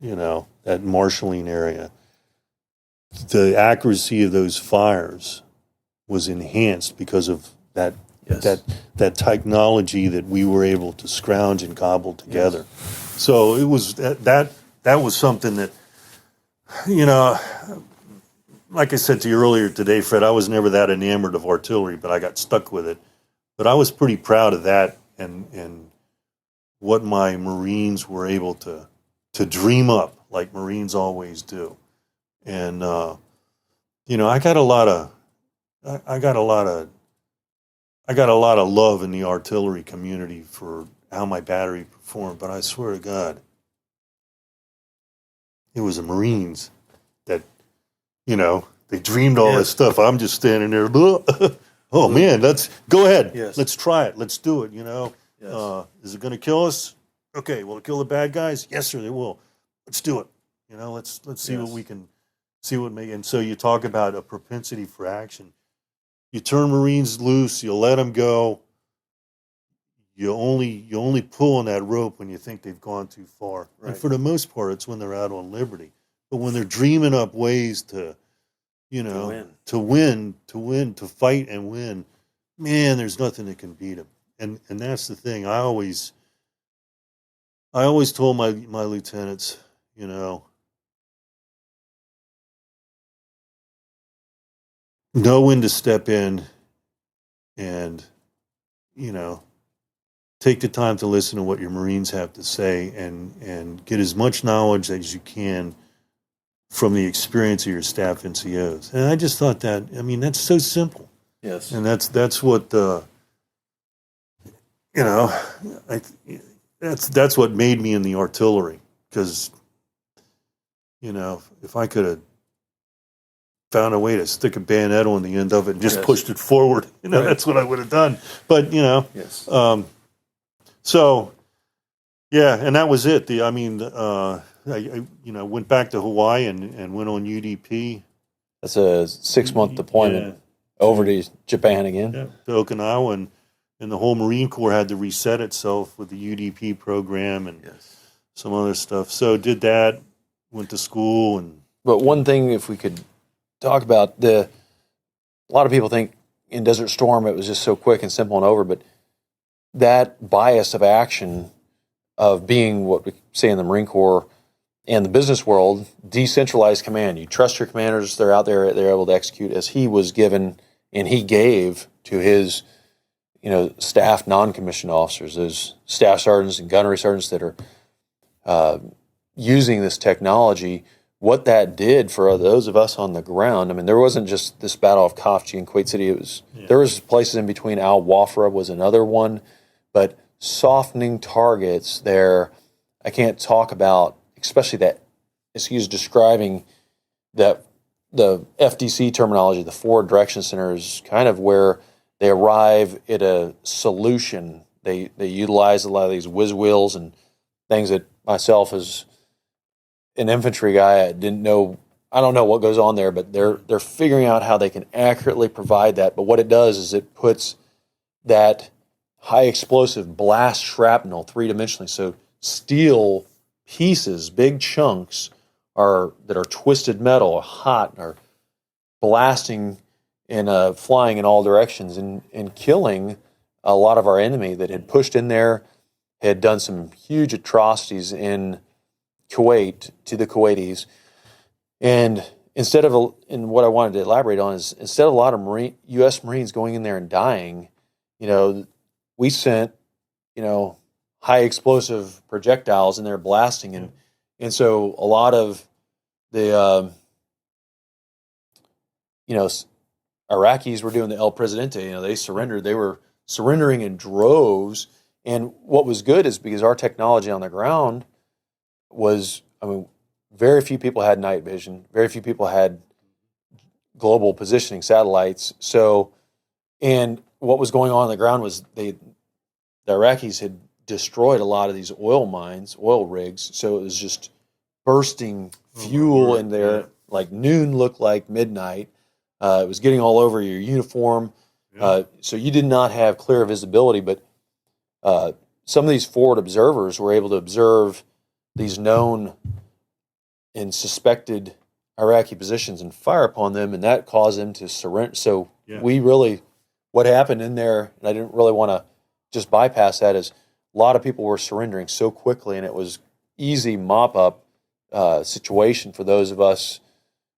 that marshalling area, the accuracy of those fires was enhanced because of that that technology that we were able to scrounge and cobble together. Yes. So it was that was something that, like I said to you earlier today, Fred, I was never that enamored of artillery, but I got stuck with it. But I was pretty proud of that and what my Marines were able to dream up, like Marines always do. And I got a lot of love in the artillery community for how my battery performed, but I swear to God, it was the Marines that, they dreamed all this stuff. I'm just standing there, oh man, let's go ahead. Yes. Let's try it. Let's do it, Yes. Is it going to kill us? Okay, will it kill the bad guys? Yes, sir, they will. Let's do it. Let's see what we can see what may. And so you talk about a propensity for action. You turn Marines loose, you let them go. You only pull on that rope when you think they've gone too far. Right. And for the most part, it's when they're out on liberty. But when they're dreaming up ways to win, to fight and win, man, there's nothing that can beat them. And that's the thing. I always told my lieutenants, know when to step in and, take the time to listen to what your Marines have to say and get as much knowledge as you can from the experience of your staff NCOs. And I just thought that's so simple. Yes. And that's what that's what made me in the artillery, because if I could have found a way to stick a bayonet on the end of it and just pushed it forward, right. That's what I would have done. But yes. So yeah, and that was it. I went back to Hawaii and went on UDP. That's a 6-month deployment over to Japan again. Yeah, to Okinawa, and the whole Marine Corps had to reset itself with the UDP program and some other stuff. So did that, went to school. But one thing, if we could talk about, a lot of people think in Desert Storm it was just so quick and simple and over, but that bias of action of being what we say in the Marine Corps and the business world, decentralized command. You trust your commanders, they're out there, they're able to execute as he was given and he gave to his staff non-commissioned officers, those staff sergeants and gunnery sergeants that are using this technology. What that did for those of us on the ground, there wasn't just this battle of Kofji and Kuwait City. There was places in between. Al Wafra was another one, but softening targets there. I can't talk about, especially that, as he was describing that the FDC terminology, the forward direction center, is kind of where they arrive at a solution. They utilize a lot of these whiz wheels and things that myself as an infantry guy, I don't know what goes on there, but they're figuring out how they can accurately provide that. But what it does is it puts that high explosive blast shrapnel three-dimensionally. So steel pieces, big chunks that are twisted metal, hot, are blasting and flying in all directions and killing a lot of our enemy that had pushed in there, had done some huge atrocities in Kuwait to the Kuwaitis. And and what I wanted to elaborate on is, instead of a lot of U.S. Marines going in there and dying, we sent, high explosive projectiles in there blasting. And so a lot of the, Iraqis were doing the El Presidente. They surrendered. They were surrendering in droves. And what was good is because our technology on the ground was, very few people had night vision. Very few people had global positioning satellites. So, and what was going on the ground was the Iraqis had destroyed a lot of these oil mines, oil rigs. So it was just bursting fuel in there. Like noon looked like midnight. It was getting all over your uniform. So you did not have clear visibility. But some of these forward observers were able to observe these known and suspected Iraqi positions and fire upon them, and that caused them to surrender. So we really, what happened in there, and I didn't really want to just bypass that, is a lot of people were surrendering so quickly, and it was easy mop-up situation for those of us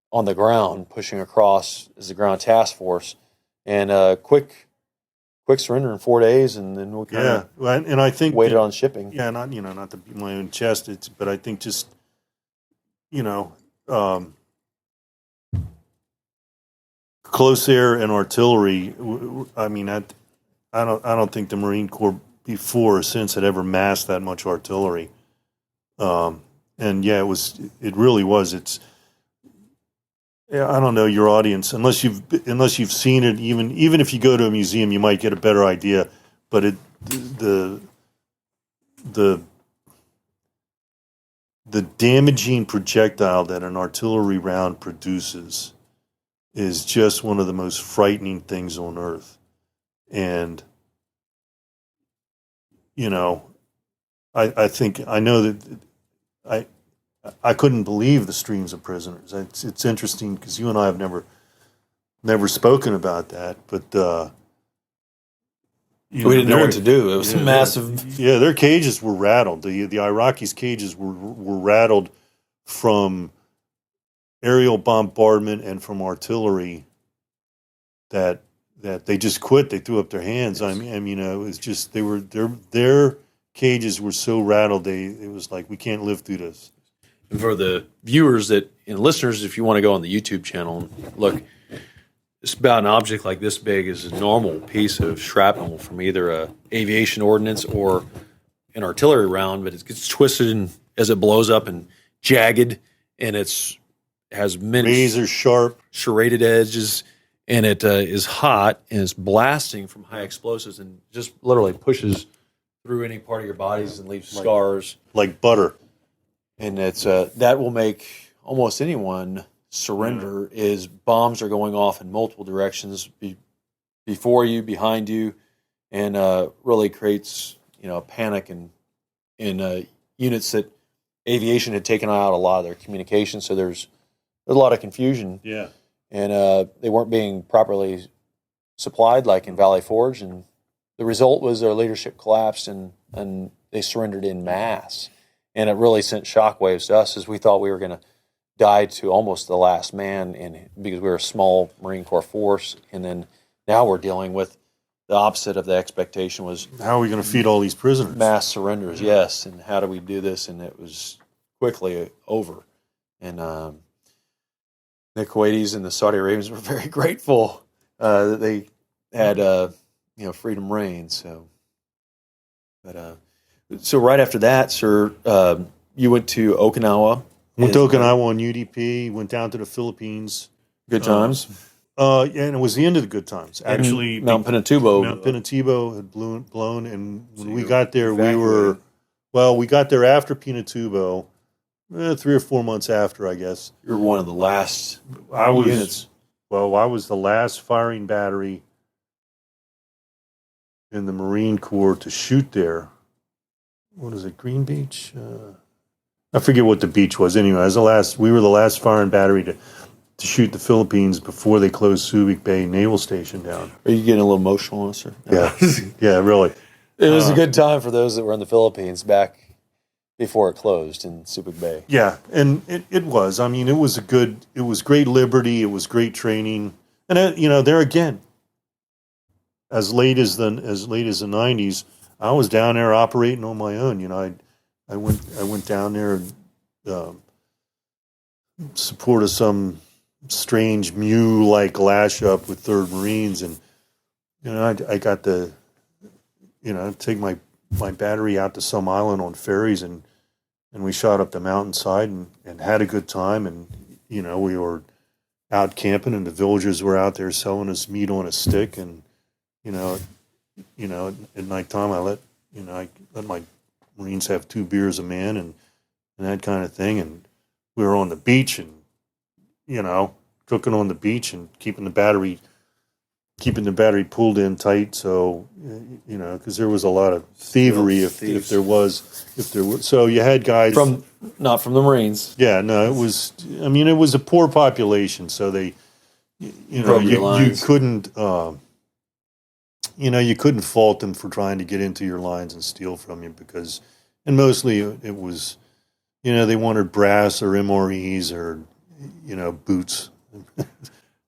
on the ground pushing across as the ground task force, and quick surrender in 4 days, and then we kind of and I think waited on shipping. Yeah, not to beat my own chest, but I think just close air and artillery. I mean, I don't think the Marine Corps before or since had ever massed that much artillery. And yeah, it really was. I don't know your audience unless you've seen it. Even if you go to a museum, you might get a better idea. But the damaging projectile that an artillery round produces is just one of the most frightening things on earth. And I know that I couldn't believe the streams of prisoners. It's interesting because you and I have never spoken about that, but we didn't know what to do. It was massive. Their cages were rattled. The Iraqis' cages were rattled from aerial bombardment and from artillery. That they just quit. They threw up their hands. I mean, it was just their cages were so rattled. It was like, we can't live through this. And for the viewers and listeners, if you want to go on the YouTube channel and look, it's about an object like this big is a normal piece of shrapnel from either a aviation ordnance or an artillery round, but it gets twisted as it blows up and jagged, and has many razor sharp serrated edges, and it is hot, and it's blasting from high explosives, and just literally pushes through any part of your bodies and leaves scars like butter. And it's that will make almost anyone surrender. Is bombs are going off in multiple directions, before you, behind you, and really creates panic in units that aviation had taken out a lot of their communication. So there's a lot of confusion. Yeah, and they weren't being properly supplied, like in Valley Forge, and the result was their leadership collapsed and they surrendered in mass. And it really sent shockwaves to us, as we thought we were going to die to almost the last man, because we were a small Marine Corps force. And then now we're dealing with the opposite of the expectation was, how are we going to feed all these prisoners? Mass surrenders, yes. And how do we do this? And it was quickly over. And the Kuwaitis and the Saudi Arabians were very grateful that they had freedom reign. So, so right after that, sir, you went to Okinawa. Went to Okinawa on UDP. Went down to the Philippines. Good times. And it was the end of the good times. Actually, Mount Pinatubo. Mount Pinatubo had blown, and when we got there, we got there after Pinatubo, 3 or 4 months after, I guess. You're one of the last units. Well, I was the last firing battery in the Marine Corps to shoot there. What is it, Green Beach? I forget what the beach was. Anyway, we were the last firing battery to shoot the Philippines before they closed Subic Bay Naval Station down. Are you getting a little emotional, on sir? Yeah, yeah, really. It was a good time for those that were in the Philippines back before it closed in Subic Bay. Yeah, and it was. I mean, it was great liberty. It was great training, and there again, as late as the 90s. I was down there operating on my own. I went down there and supported some strange MEU-like lash up with 3rd Marines, and I got to take my battery out to some island on ferries, and we shot up the mountainside and had a good time, and we were out camping, and the villagers were out there selling us meat on a stick, and at nighttime I let my Marines have 2 beers a man and that kind of thing, and we were on the beach and cooking on the beach and keeping the battery keeping the battery pulled in tight. So, because there was a lot of thievery if there was. So you had guys Not from the Marines. Yeah, no, it was. I mean, it was a poor population, so they, you couldn't, you couldn't fault them for trying to get into your lines and steal from you and mostly it was, they wanted brass or MREs or, boots.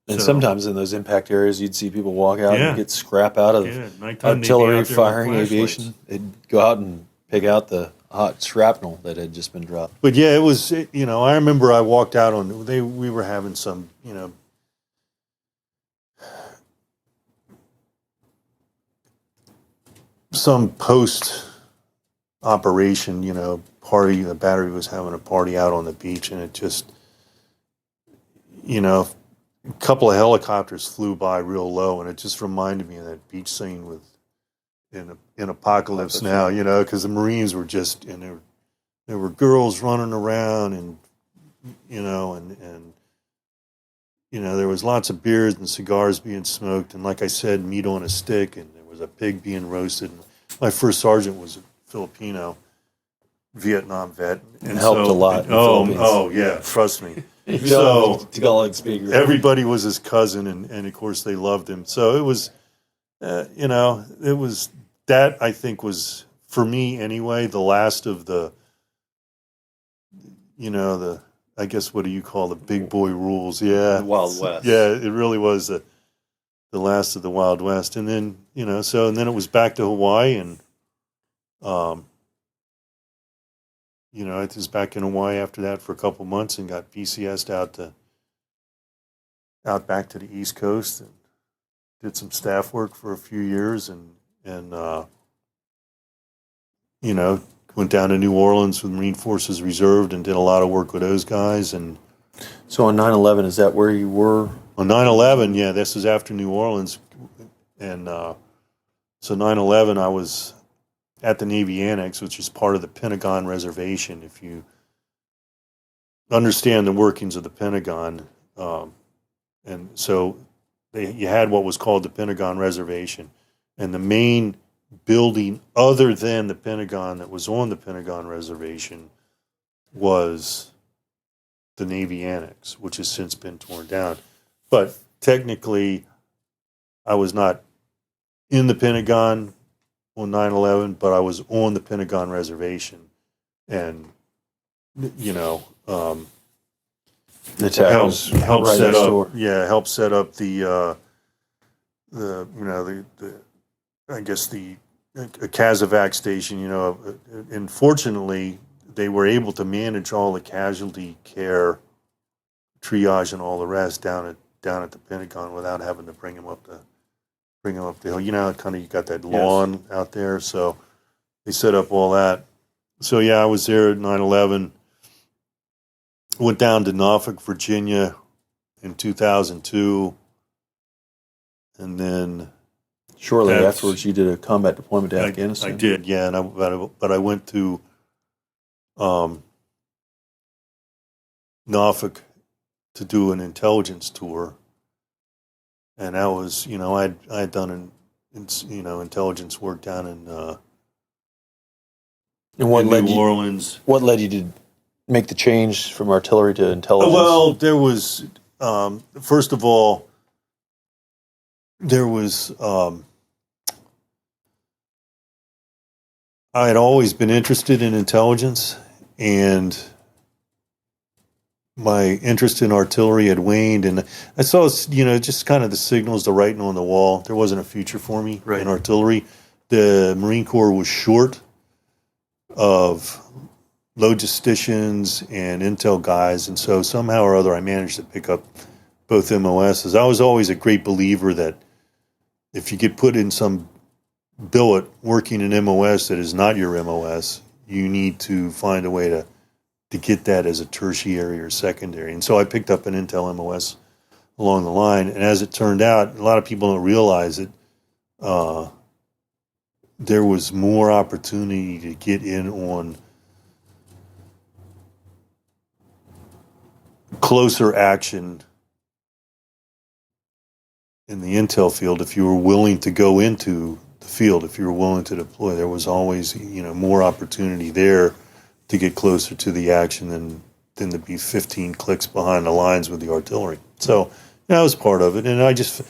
And sometimes in those impact areas, you'd see people walk out and get scrap out of nighttime artillery firing aviation. They'd go out and pick out the hot shrapnel that had just been dropped. But yeah, it was, I remember I walked out we were having some, some post-operation, party. The battery was having a party out on the beach, and it just, a couple of helicopters flew by real low, and it just reminded me of that beach scene in Apocalypse Now, because the Marines were just, and there were girls running around, and there was lots of beers and cigars being smoked, and like I said, meat on a stick, and there was a pig being roasted. And my first sergeant was a Filipino Vietnam vet, and helped a lot. Oh yeah, trust me. So everybody was his cousin, and of course they loved him. So it was, it was that I think was for me anyway the last of the, I guess what do you call the big boy rules? Yeah, the Wild West. Yeah, it really was the last of the Wild West, and then and then it was back to Hawaii, and I was back in Hawaii after that for a couple months and got PCS'd out back to the East Coast and did some staff work for a few years and went down to New Orleans with Marine Forces Reserve and did a lot of work with those guys. And so on 9/11, is that where you were? On 9/11, yeah, this is after New Orleans. And so 9/11, I was at the Navy Annex, which is part of the Pentagon Reservation. If you understand the workings of the Pentagon, and so you had what was called the Pentagon Reservation, and the main building other than the Pentagon that was on the Pentagon Reservation was the Navy Annex, which has since been torn down. But technically, I was not in the Pentagon on 9/11, but I was on the Pentagon Reservation, and the attack was helped right set next up. door. Yeah, helped set up the I guess the Casevac station. And fortunately, they were able to manage all the casualty care, triage, and all the rest down at the Pentagon without having to bring them up the hill. You got that lawn out there, so they set up all that. So yeah, I was there at 9/11. Went down to Norfolk, Virginia in 2002, and then shortly afterwards, you did a combat deployment to Afghanistan. I did, yeah, but I went to Norfolk to do an intelligence tour. And that was, I had done intelligence work down in New Orleans. What led you to make the change from artillery to intelligence? Well, there was, first of all, there was, I had always been interested in intelligence, and my interest in artillery had waned, and I saw, just kind of the signals, the writing on the wall. There wasn't a future for me in artillery. The Marine Corps was short of logisticians and intel guys, and so somehow or other I managed to pick up both MOSs. I was always a great believer that if you get put in some billet working in MOS that is not your MOS, you need to find a way to get that as a tertiary or secondary. And so I picked up an Intel MOS along the line. And as it turned out, a lot of people don't realize it, there was more opportunity to get in on closer action the intel field, if you were willing to go into the field, if you were willing to deploy, there was always, more opportunity there to get closer to the action than to be 15 clicks behind the lines with the artillery. So that was part of it, and I just,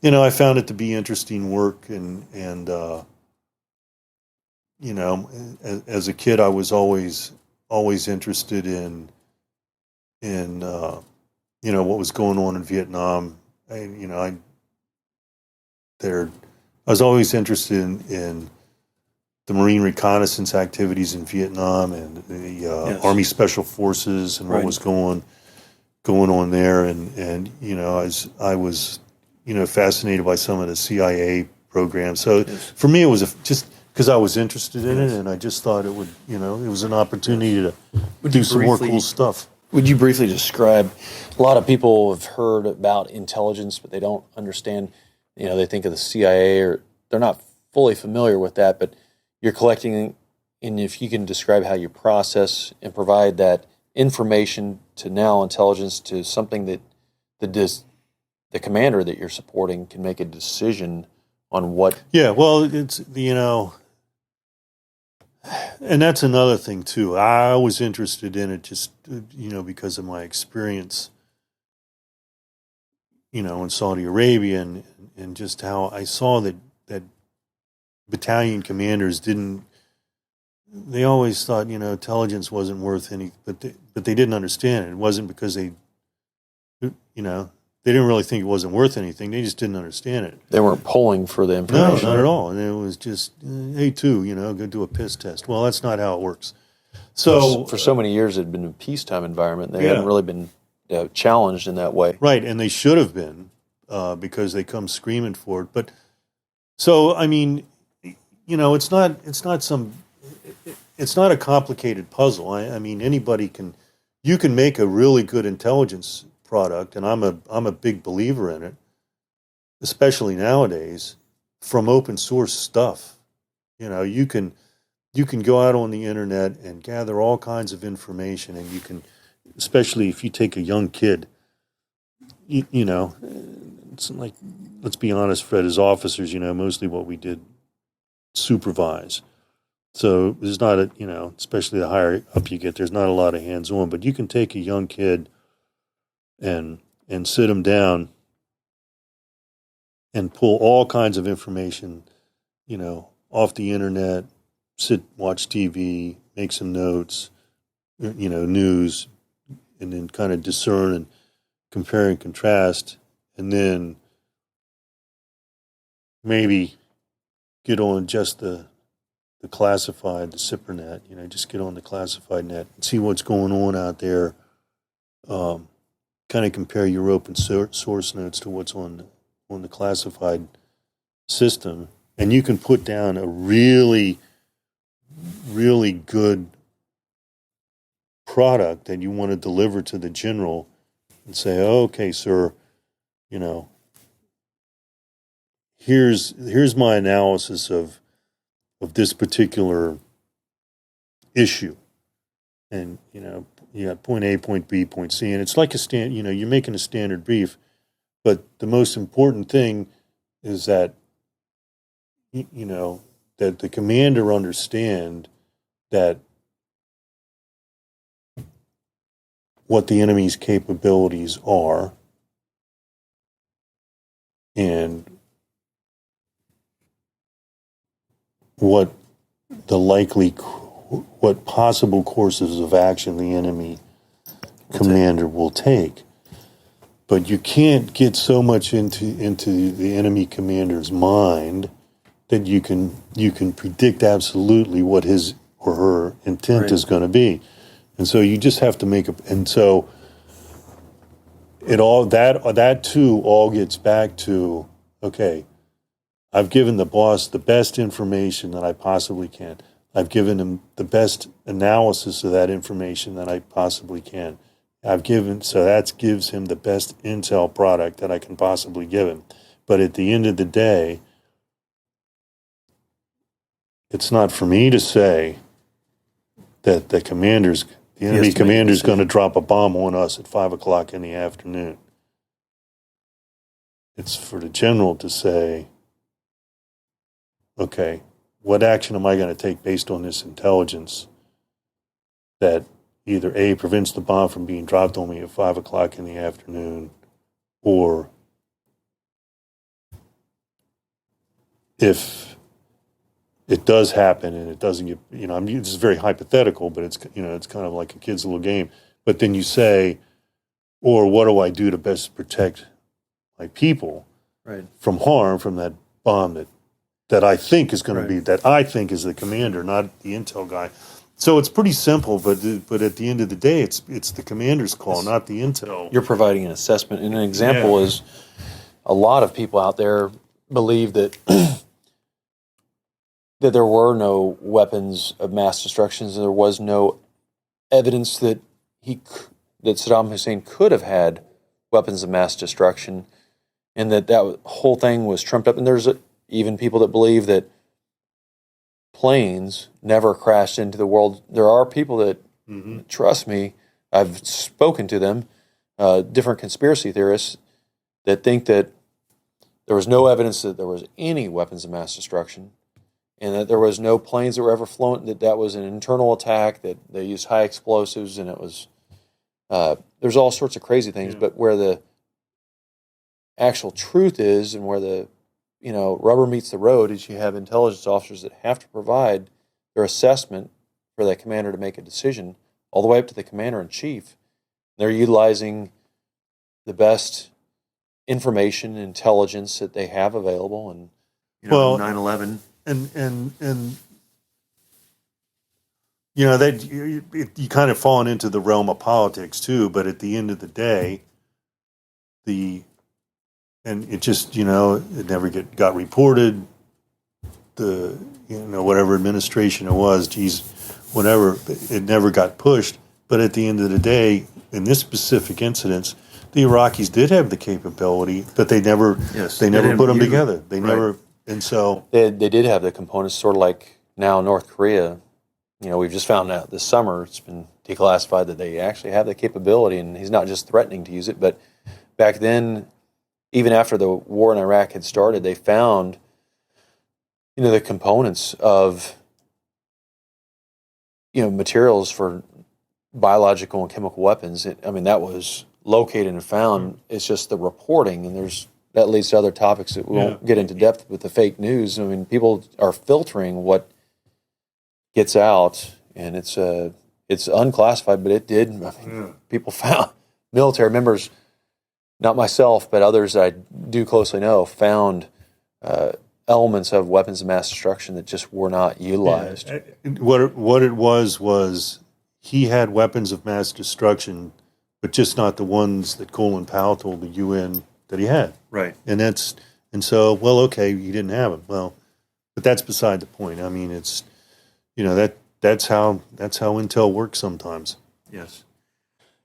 I found it to be interesting work, and as a kid, I was always interested in what was going on in Vietnam. I was always interested in the Marine reconnaissance activities in Vietnam and the Yes. Army Special Forces and what Right. was going on there, and I was fascinated by some of the CIA programs. So Yes. for me, it was just because I was interested in it, and I just thought it would, it was an opportunity to do some more cool stuff. Would you briefly describe? A lot of people have heard about intelligence, but they don't understand. They think of the CIA, or they're not fully familiar with that. But you're collecting, and if you can describe how you process and provide that information to now intelligence to something that the commander that you're supporting can make a decision on what. Yeah, well, it's and that's another thing too. I was interested in it just because of my experience, in Saudi Arabia, and just how I saw that battalion commanders didn't. They always thought intelligence wasn't worth any, but they didn't understand it. It wasn't because they didn't really think it wasn't worth anything. They just didn't understand it. They weren't polling for the No, information. not at all. And it was just, hey, go do a piss test. Well, that's not how it works. So For so many years, it had been a peacetime environment. They Yeah. hadn't really been challenged in that way. right, and they should have been because they come screaming for it. But so I mean, it's not a complicated puzzle. I mean, you can make a really good intelligence product, and I'm a big believer in it, especially nowadays, from open source stuff. You can go out on the internet and gather all kinds of information, and you can, especially if you take a young kid, it's like, let's be honest, Fred, as officers, mostly what we did, supervise. So there's not especially the higher up you get, there's not a lot of hands-on, but you can take a young kid and sit them down and pull all kinds of information, off the internet, watch TV, make some notes, news, and then kind of discern and compare and contrast, and then maybe get on just the classified, the SIPRNet, just get on the classified net and see what's going on out there. Kind of compare your open source notes to what's on the classified system, and you can put down a really, really good product that you want to deliver to the general and say, oh, okay, sir, here's my analysis of this particular issue, and you got point A, point B, point C, and it's like you're making a standard brief, but the most important thing is that that the commander understand that what the enemy's capabilities are, and what possible courses of action the enemy commander will take. But you can't get so much into the enemy commander's mind that you can predict absolutely what his or her intent Right. is going to be. And so you just have to and so that too all gets back to, okay, I've given the boss the best information that I possibly can. I've given him the best analysis of that information that I possibly can. So that gives him the best intel product that I can possibly give him. But at the end of the day, it's not for me to say that the enemy commander's going to drop a bomb on us at 5:00 in the afternoon. It's for the general to say, okay, what action am I going to take based on this intelligence that either A, prevents the bomb from being dropped on me at 5 o'clock in the afternoon, or if it does happen and it doesn't get, this is very hypothetical, but it's, it's kind of like a kid's little game. But then you say, or what do I do to best protect my people from harm from that bomb that I think is going to be, that I think is the commander, not the intel guy. So it's pretty simple, but at the end of the day, it's the commander's call, not the intel. You're providing an assessment. And an example is a lot of people out there believe that that there were no weapons of mass destruction, and there was no evidence that Saddam Hussein could have had weapons of mass destruction, and that whole thing was trumped up. And there's even people that believe that planes never crashed into the world. There are people that, trust me, I've spoken to them, different conspiracy theorists that think that there was no evidence that there was any weapons of mass destruction, and that there was no planes that were ever flown, that was an internal attack, that they used high explosives, and it was, there's all sorts of crazy things, but where the actual truth is and where the, rubber meets the road is you have intelligence officers that have to provide their assessment for that commander to make a decision, all the way up to the commander-in-chief. They're utilizing the best information, intelligence that they have available, and 9/11. And that you kind of fallen into the realm of politics too. But at the end of the day, it just it never got reported. Whatever administration it was, whatever, it never got pushed. But at the end of the day, in this specific incident, the Iraqis did have the capability, but they never put them together. They never. And so they did have the components, sort of like now North Korea. We've just found out this summer, it's been declassified, that they actually have the capability, and he's not just threatening to use it. But back then, even after the war in Iraq had started, they found, the components of, materials for biological and chemical weapons. That was located and found. It's just the reporting, and that leads to other topics that we won't get into depth with the fake news. People are filtering what gets out, and it's unclassified, but it did. People found, military members, not myself, but others I do closely know, found elements of weapons of mass destruction that just were not utilized. What it was he had weapons of mass destruction, but just not the ones that Colin Powell told the UN that he had. Right. And so, well, okay, you didn't have them. Well, but that's beside the point. It's, that's how intel works sometimes. Yes.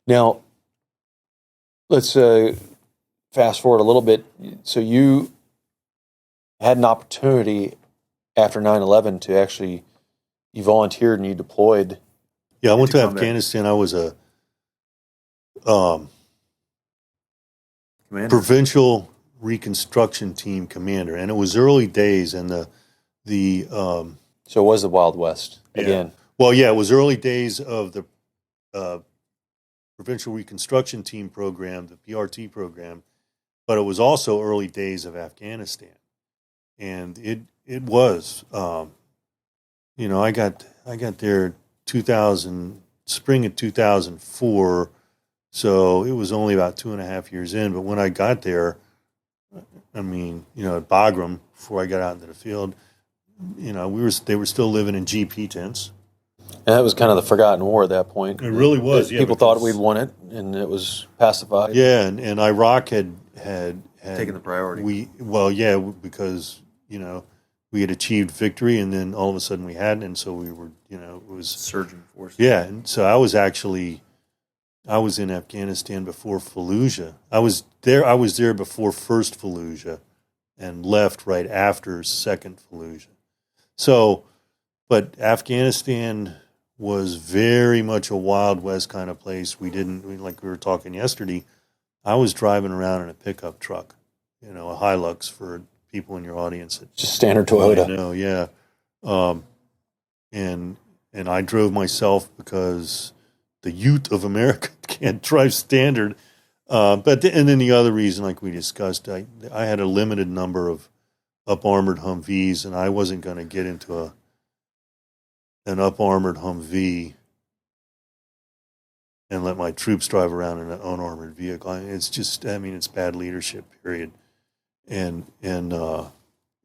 Now, let's fast forward a little bit. So you had an opportunity after 9/11 to actually, you volunteered and you deployed. Yeah, I went to Afghanistan. I was a provincial reconstruction team commander, and it was early days, and so it was the Wild West again. Well, yeah, it was early days of the provincial reconstruction team program, the PRT program, but it was also early days of Afghanistan, and it was I got there spring of 2004. So it was only about 2.5 years in, but when I got there, at Bagram, before I got out into the field, they were still living in GP tents. And that was kind of the forgotten war at that point. It really was. People thought we'd won it, and it was pacified. Yeah, and Iraq had taken the priority. Because we had achieved victory, and then all of a sudden we hadn't, and so we were, it was surging force. Yeah, and so I was in Afghanistan before Fallujah. I was there before first Fallujah and left right after second Fallujah. So, but Afghanistan was very much a Wild West kind of place. Like we were talking yesterday, I was driving around in a pickup truck, a Hilux for people in your audience. Just standard Toyota. No, yeah. And I drove myself because the youth of America can't drive standard. And then the other reason, like we discussed, I had a limited number of up-armored Humvees, and I wasn't going to get into an up-armored Humvee and let my troops drive around in an unarmored vehicle. It's just, it's bad leadership, period. And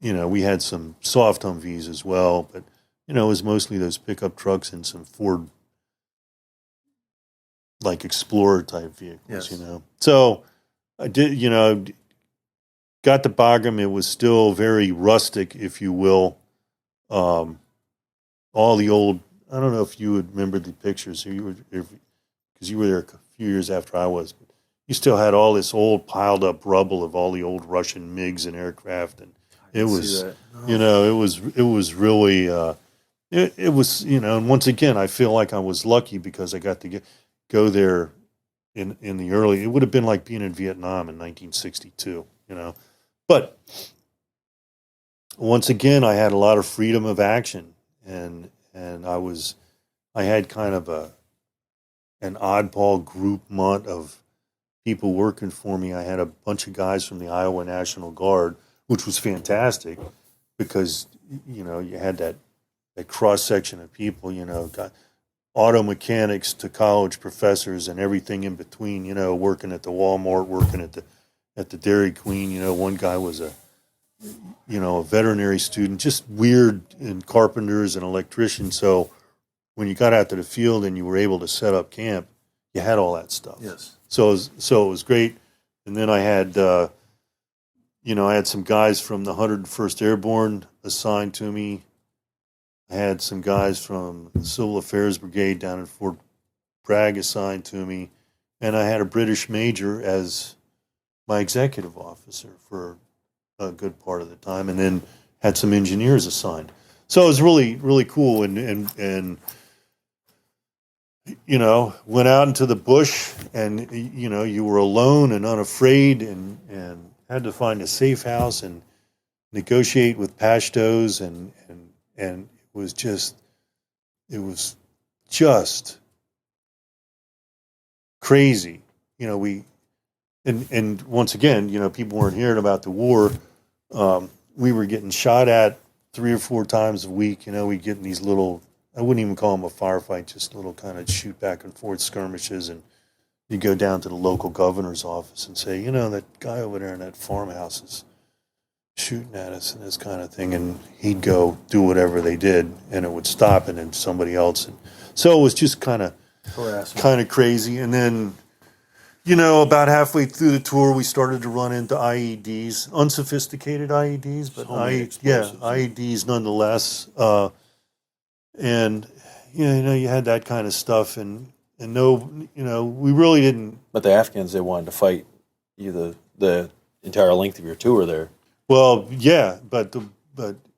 we had some soft Humvees as well, but, it was mostly those pickup trucks and some Ford, like Explorer type vehicles, Yes. So I did, got to Bagram. It was still very rustic, if you will. All the old, I don't know if you would remember the pictures, because you were there a few years after I was, but you still had all this old piled up rubble of all the old Russian MiGs and aircraft, and it was, it was really, it was, and once again, I feel like I was lucky because I got to go there in the early. It would have been like being in Vietnam in 1962, but once again, I had a lot of freedom of action, and I had kind of an oddball groupement of people working for me. I had a bunch of guys from the Iowa National Guard, which was fantastic because, you had that cross-section of people, got auto mechanics to college professors and everything in between, working at the Walmart, working at the Dairy Queen. One guy was a veterinary student, just weird, and carpenters and electricians. So when you got out to the field and you were able to set up camp, you had all that stuff. Yes. So it was great. And then I had, I had some guys from the 101st Airborne assigned to me. I had some guys from the Civil Affairs Brigade down in Fort Bragg assigned to me. And I had a British major as my executive officer for a good part of the time, and then had some engineers assigned. So it was really, really cool. And went out into the bush, and, you were alone and unafraid, and had to find a safe house and negotiate with Pashtos, and it was just crazy. And once again, people weren't hearing about the war. We were getting shot at 3 or 4 times a week. We'd get in these little, I wouldn't even call them a firefight, just little kind of shoot back and forth skirmishes. And you go down to the local governor's office and say, that guy over there in that farmhouse is shooting at us and this kind of thing. And he'd go do whatever they did, and it would stop, and then somebody else. And so it was just kind of crazy. And then, about halfway through the tour, we started to run into IEDs, unsophisticated IEDs, but IEDs nonetheless. And you had that kind of stuff, and we really didn't. But the Afghans, they wanted to fight you the entire length of your tour there. Well, yeah, but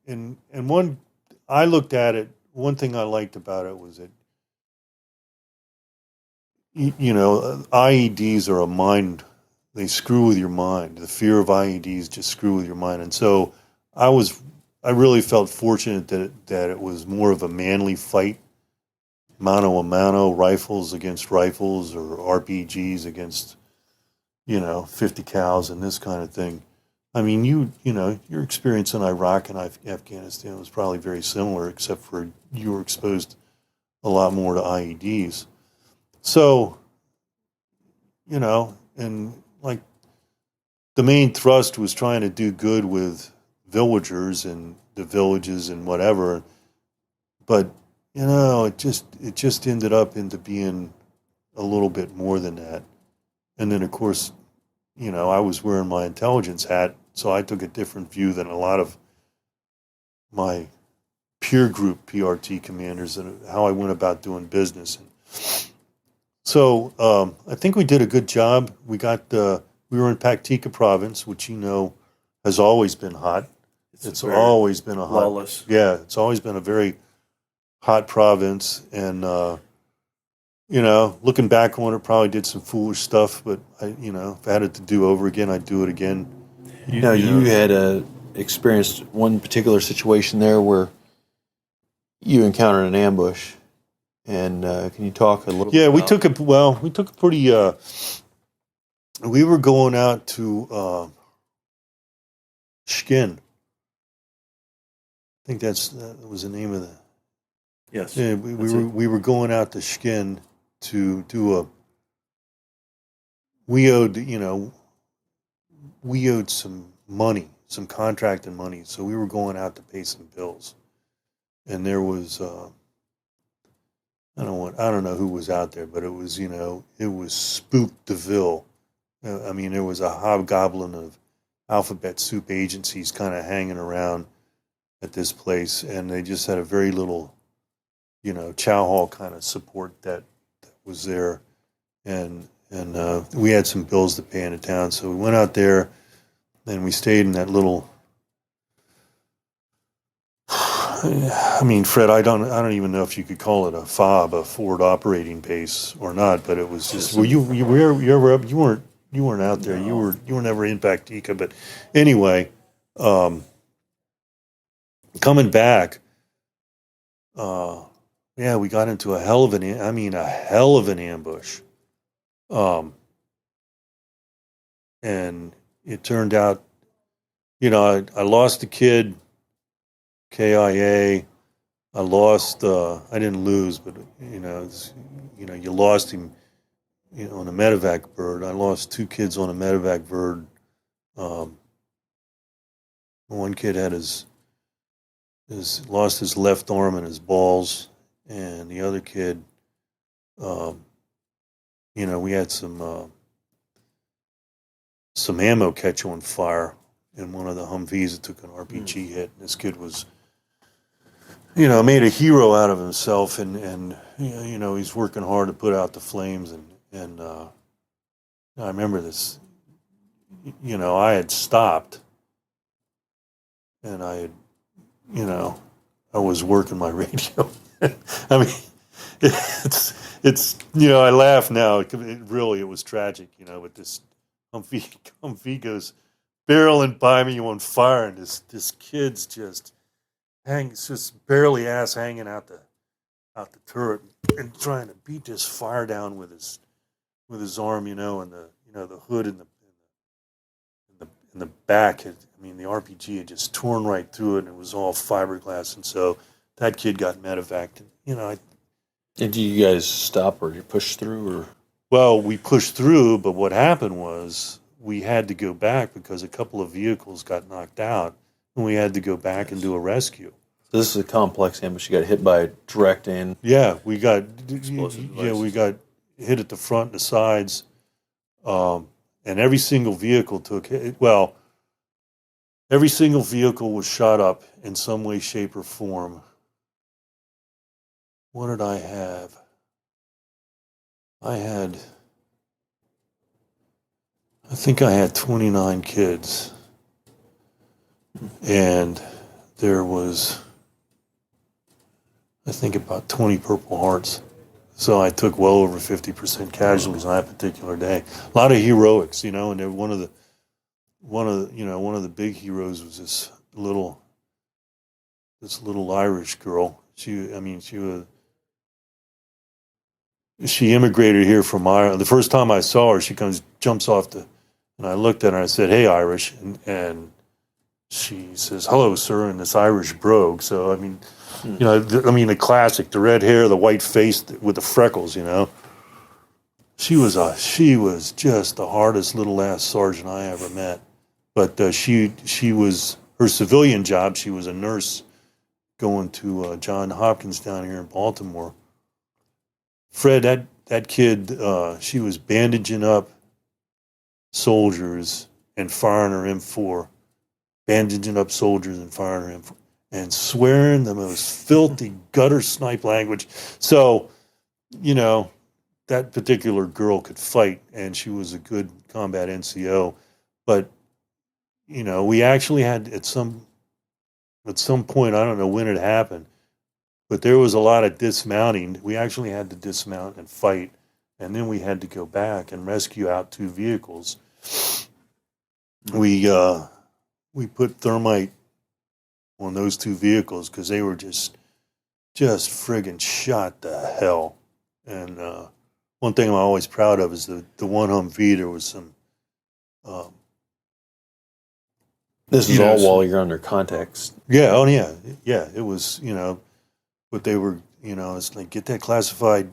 one, I looked at it. One thing I liked about it was that, IEDs are a mind. They screw with your mind. The fear of IEDs just screw with your mind. And so I really felt fortunate that it was more of a manly fight, mano a mano, rifles against rifles, or RPGs against, 50 cals and this kind of thing. I mean, your experience in Iraq and Afghanistan was probably very similar, except for you were exposed a lot more to IEDs. So, and like the main thrust was trying to do good with villagers and the villages and whatever, but it just ended up into being a little bit more than that. And then, of course, I was wearing my intelligence hat, so I took a different view than a lot of my peer group PRT commanders and how I went about doing business. So I think we did a good job. We were in Paktika province, which has always been hot. It's always been a hot. Lawless. Yeah, it's always been a very hot province, and looking back on it, probably did some foolish stuff. But if I had it to do over again, I'd do it again. You had experienced one particular situation there where you encountered an ambush, and can you talk a little? Yeah, bit we took a pretty. We were going out to Skin. I think that was the name of the. Yes. Yeah, we were going out to Skin to do a. We owed some money, some contracted money, so we were going out to pay some bills, and there was I don't know who was out there, but it was Spook DeVille. There was a hobgoblin of alphabet soup agencies kind of hanging around at this place, and they just had a very little, chow hall kind of support that was there, and we had some bills to pay into town, so we went out there, and we stayed in that little. Fred, I don't even know if you could call it a FOB, a forward operating base, or not, but it was just. Well, you weren't out there. No. You were never in Bactica, but anyway, coming back, we got into a hell of an ambush, and it turned out, I lost a kid. KIA. I lost. I didn't lose, but you lost him. On a medevac bird. I lost 2 kids on a medevac bird. One kid had lost his left arm and his balls, and the other kid, we had some ammo catch on fire in one of the Humvees that took an RPG hit. This kid was. Made a hero out of himself, and he's working hard to put out the flames, and I remember this. I had stopped, and I was working my radio. It's I laugh now. It was tragic, with this Humvee goes barreling by me on fire, and this kid's just. Just barely ass hanging out the turret and trying to beat this fire down with his arm, and the hood in the back. The RPG had just torn right through it, and it was all fiberglass, and so that kid got medevaced. Did you guys stop, or did you push through, or? Well, we pushed through, but what happened was we had to go back because a couple of vehicles got knocked out. And we had to go back and do a rescue. So this is a complex ambush. You got hit by a direct aim. Yeah, we got explosive devices. We got hit at the front and the sides, and every single vehicle took hit. Well, every single vehicle was shot up in some way, shape, or form. What did I have? I think I had 29 kids. And there was, I think, about 20 Purple Hearts. So I took well over 50% casualties on that particular day. A lot of heroics, and one of the big heroes was this little Irish girl. She immigrated here from Ireland. The first time I saw her, she jumps off and I looked at her and I said, "Hey, Irish," and she says, "Hello, sir," in this Irish brogue. So, the classic, the red hair, the white face with the freckles, She was just the hardest little ass sergeant I ever met. But she was, her civilian job, she was a nurse going to Johns Hopkins down here in Baltimore. Fred, that kid, she was bandaging up soldiers and firing her M4. Bandaging up soldiers and firing him, and swearing the most filthy gutter snipe language. So, that particular girl could fight, and she was a good combat NCO. But, we actually had at some point, I don't know when it happened, but there was a lot of dismounting. We actually had to dismount and fight, and then we had to go back and rescue out 2 vehicles. we put thermite on those two vehicles because they were just friggin' shot to hell. And one thing I'm always proud of is the one Humvee. There was some. This is all while you're under context. Yeah. Oh yeah. Yeah. It was but they were it's like get that classified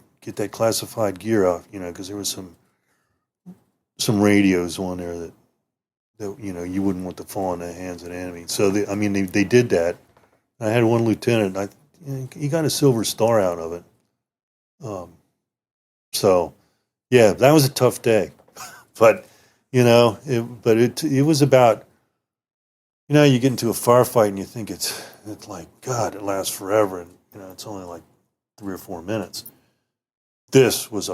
gear off because there was some radios on there that you wouldn't want to fall in the hands of the enemy. So they did that. I had one lieutenant. He got a Silver Star out of it. So yeah, that was a tough day, but it was about you get into a firefight and you think it's like God, it lasts forever, and it's only like 3 or 4 minutes. This was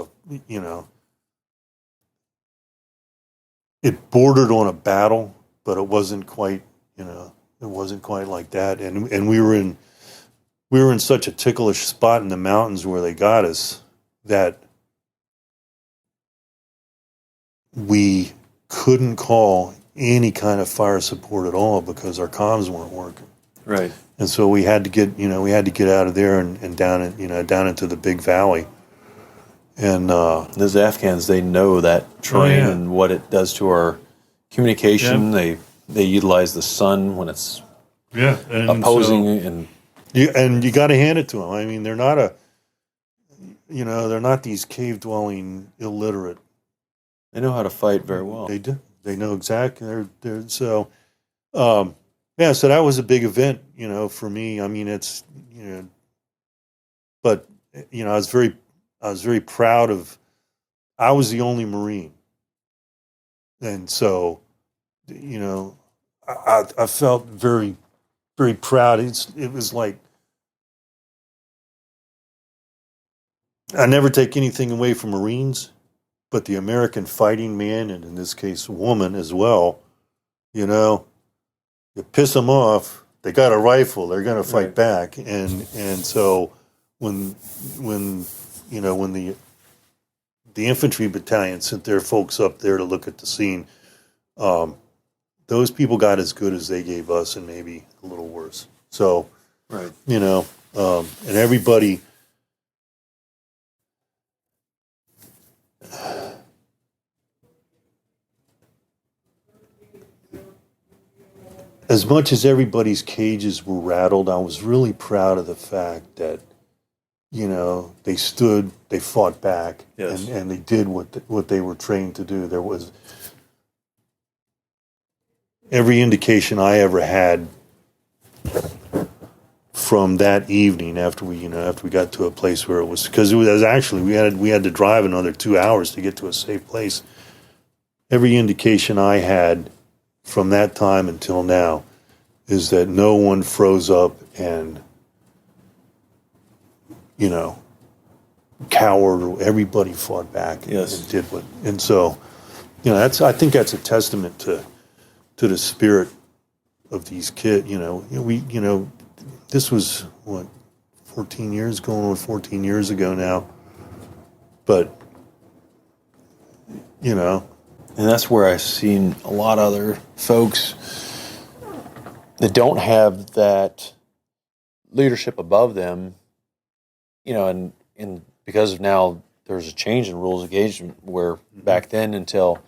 it bordered on a battle, but it wasn't quite like that. And we were in such a ticklish spot in the mountains where they got us that we couldn't call any kind of fire support at all because our comms weren't working. Right. And so we had to get out of there and down into the big valley. And those Afghans, they know that terrain and what it does to our communication. Yeah. They utilize the sun when it's opposing, and you got to hand it to them. I mean, they're not they're not these cave dwelling illiterate. They know how to fight very well. They do. They know exactly. So that was a big event, for me. I mean, it's but I was very proud of. I was the only Marine, and so I felt very, very proud. It was like I never take anything away from Marines, but the American fighting man, and in this case, woman as well, you piss them off. They got a rifle. They're going to fight back, and so when the infantry battalion sent their folks up there to look at the scene, those people got as good as they gave us, and maybe a little worse. So, and everybody. As much as everybody's cages were rattled, I was really proud of the fact that, they stood, they fought back, and they did what they were trained to do. There was every indication I ever had from that evening after we got to a place where it was, because it was actually we had to drive another 2 hours to get to a safe place. Every indication I had from that time until now is that no one froze up and cowered. Everybody fought back and did what. And so, I think that's a testament to the spirit of these kids. This was 14 years ago now, but and that's where I've seen a lot of other folks that don't have that leadership above them, and because of now there's a change in rules of engagement where back then until,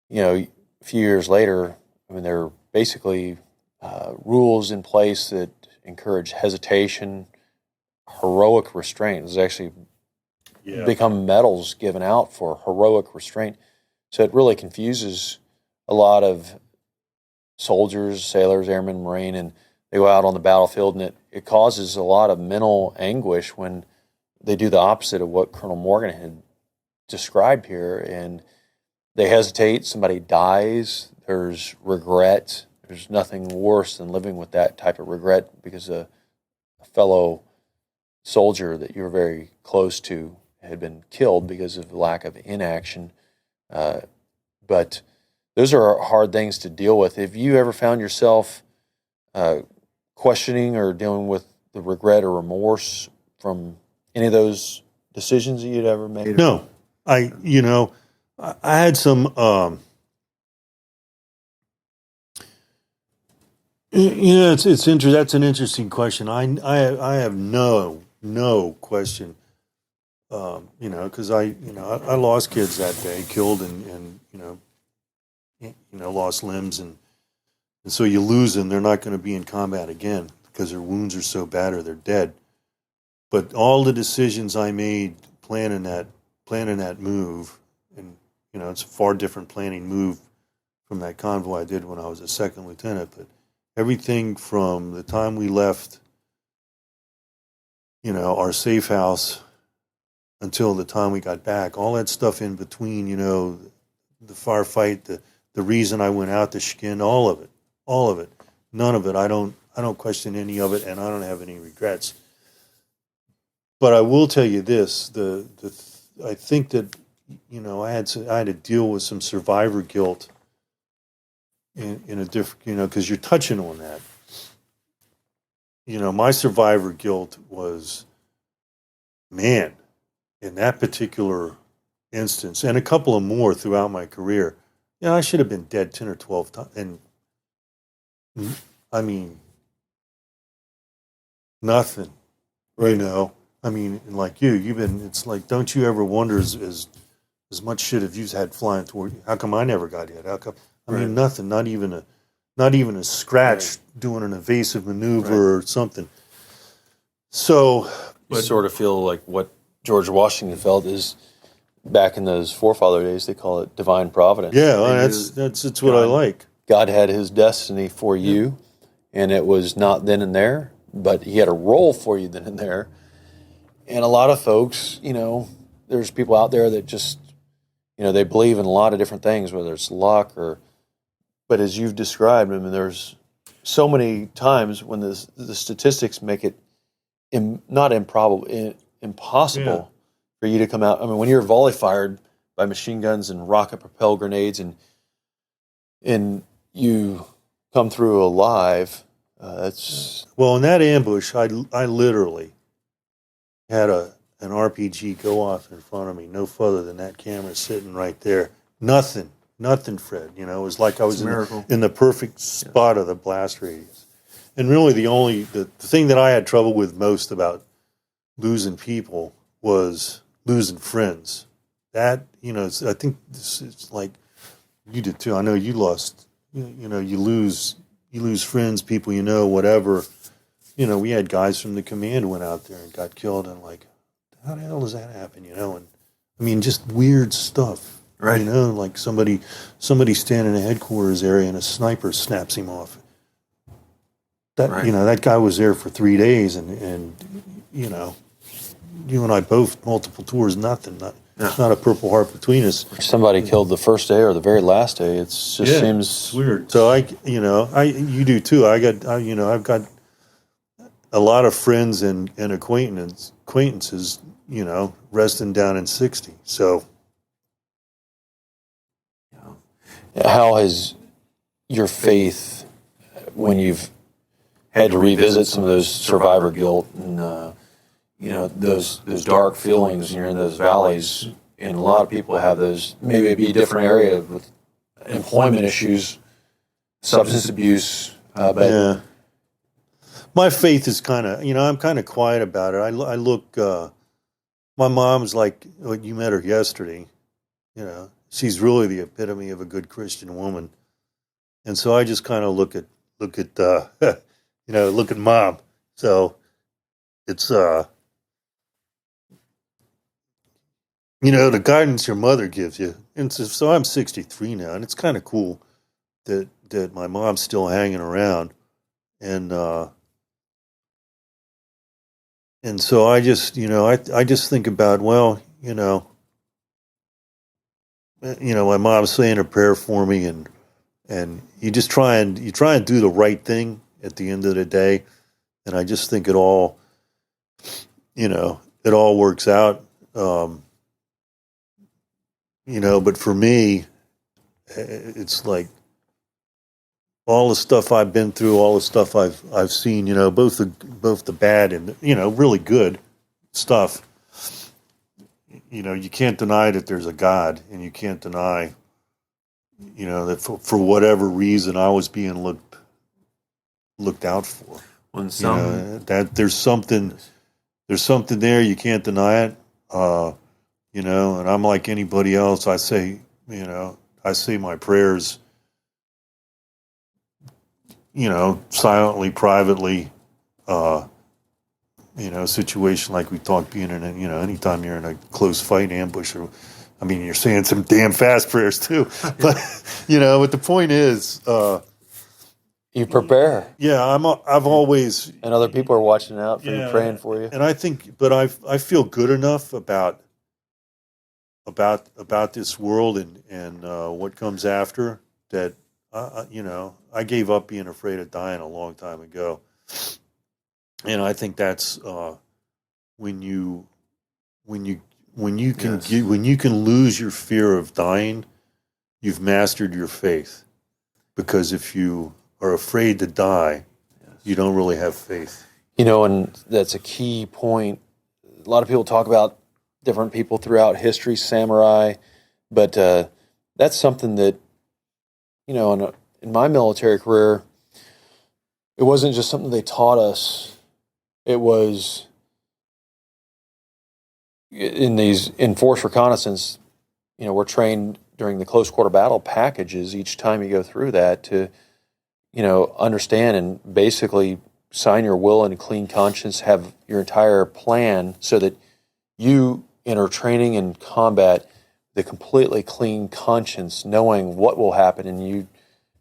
a few years later, there are basically rules in place that encourage hesitation, heroic restraint. There's actually become medals given out for heroic restraint. So it really confuses a lot of soldiers, sailors, airmen, Marine, and they go out on the battlefield, and it causes a lot of mental anguish when they do the opposite of what Colonel Morgan had described here, and they hesitate, somebody dies, there's regret. There's nothing worse than living with that type of regret because a fellow soldier that you were very close to had been killed because of the lack of inaction. But those are hard things to deal with. Have you ever found yourself questioning or dealing with the regret or remorse from any of those decisions that you'd ever made? No, I had some Yeah, it's interesting. That's an interesting question. I have no question. Because I lost kids that day, killed and lost limbs, and so you lose them. They're not going to be in combat again because their wounds are so bad or they're dead. But all the decisions I made planning that move, and it's a far different planning move from that convoy I did when I was a second lieutenant. But everything from the time we left, our safe house until the time we got back, all that stuff in between, the firefight, the reason I went out to Shkin, all of it, none of it. I don't question any of it, and I don't have any regrets. But I will tell you this: I think that I had to deal with some survivor guilt in a different, because you're touching on that. My survivor guilt was, man, in that particular instance, and a couple of more throughout my career, I should have been dead 10 or 12 times. And I mean, nothing, I mean, like you've been, it's like, don't you ever wonder as much shit have you had flying toward you? How come I never got hit? How come? I mean, nothing, not even a scratch doing an evasive maneuver or something. So, you sort of feel like what George Washington felt is back in those forefather days, they call it divine providence. Yeah, that's what I like. God had his destiny for you, and it was not then and there, but he had a role for you then and there. And a lot of folks, there's people out there that just, they believe in a lot of different things, whether it's luck but as you've described, I mean, there's so many times when the statistics make it not improbable, impossible for you to come out. I mean, when you're volley fired by machine guns and rocket propelled grenades, and you come through alive, that's well. In that ambush, I literally had an RPG go off in front of me, no further than that camera sitting right there. Nothing, Fred. It was like I was in the perfect spot of the blast radius. And really, the thing that I had trouble with most about losing people was losing friends. That, I think it's like you did too. I know you lost. You lose friends, people whatever. We had guys from the command went out there and got killed, and like, how the hell does that happen? And I mean, just weird stuff. Right. Like somebody standing in a headquarters area and a sniper snaps him off. That that guy was there for 3 days, and you and I both multiple tours, nothing. Not a Purple Heart between us. Somebody killed the first day or the very last day. It just seems weird. So you do too. I've got a lot of friends and acquaintances, resting down in 60. So. How has your faith, when you've had to revisit some of those survivor guilt and those dark feelings, and you're in those valleys, and a lot of people have those, maybe it'd be a different area with employment issues, substance abuse, but my faith is kind of, I'm kind of quiet about it. I look, my mom's like, you met her yesterday, she's really the epitome of a good Christian woman. And so I just kind of look at mom. So it's, the guidance your mother gives you. And so I'm 63 now, and it's kind of cool that my mom's still hanging around. And so I just, I just think about, my mom's saying a prayer for me, and you just try and do the right thing at the end of the day. And I just think it all works out. But for me, it's like all the stuff I've been through, all the stuff I've seen, both the bad and, really good stuff. You can't deny that there's a God, and you can't deny, that for whatever reason I was being looked looked out for. When That there's something there, you can't deny it. And I'm like anybody else. I say my prayers, silently, privately. Situation like we talked, being in anytime you're in a close fight, ambush, you're saying some damn fast prayers too. But but the point is, you prepare. Yeah, I've always, and other people are watching out for you, praying for you. And I think, but I feel good enough about this world and what comes after that. I gave up being afraid of dying a long time ago. And I think that's when you can lose your fear of dying, you've mastered your faith. Because if you are afraid to die, you don't really have faith. And that's a key point. A lot of people talk about different people throughout history, samurai, but that's something that in my military career, it wasn't just something they taught us. It was in force reconnaissance, we're trained during the close quarter battle packages each time you go through that to, understand and basically sign your will in a clean conscience, have your entire plan so that you enter training and combat the completely clean conscience, knowing what will happen. And you,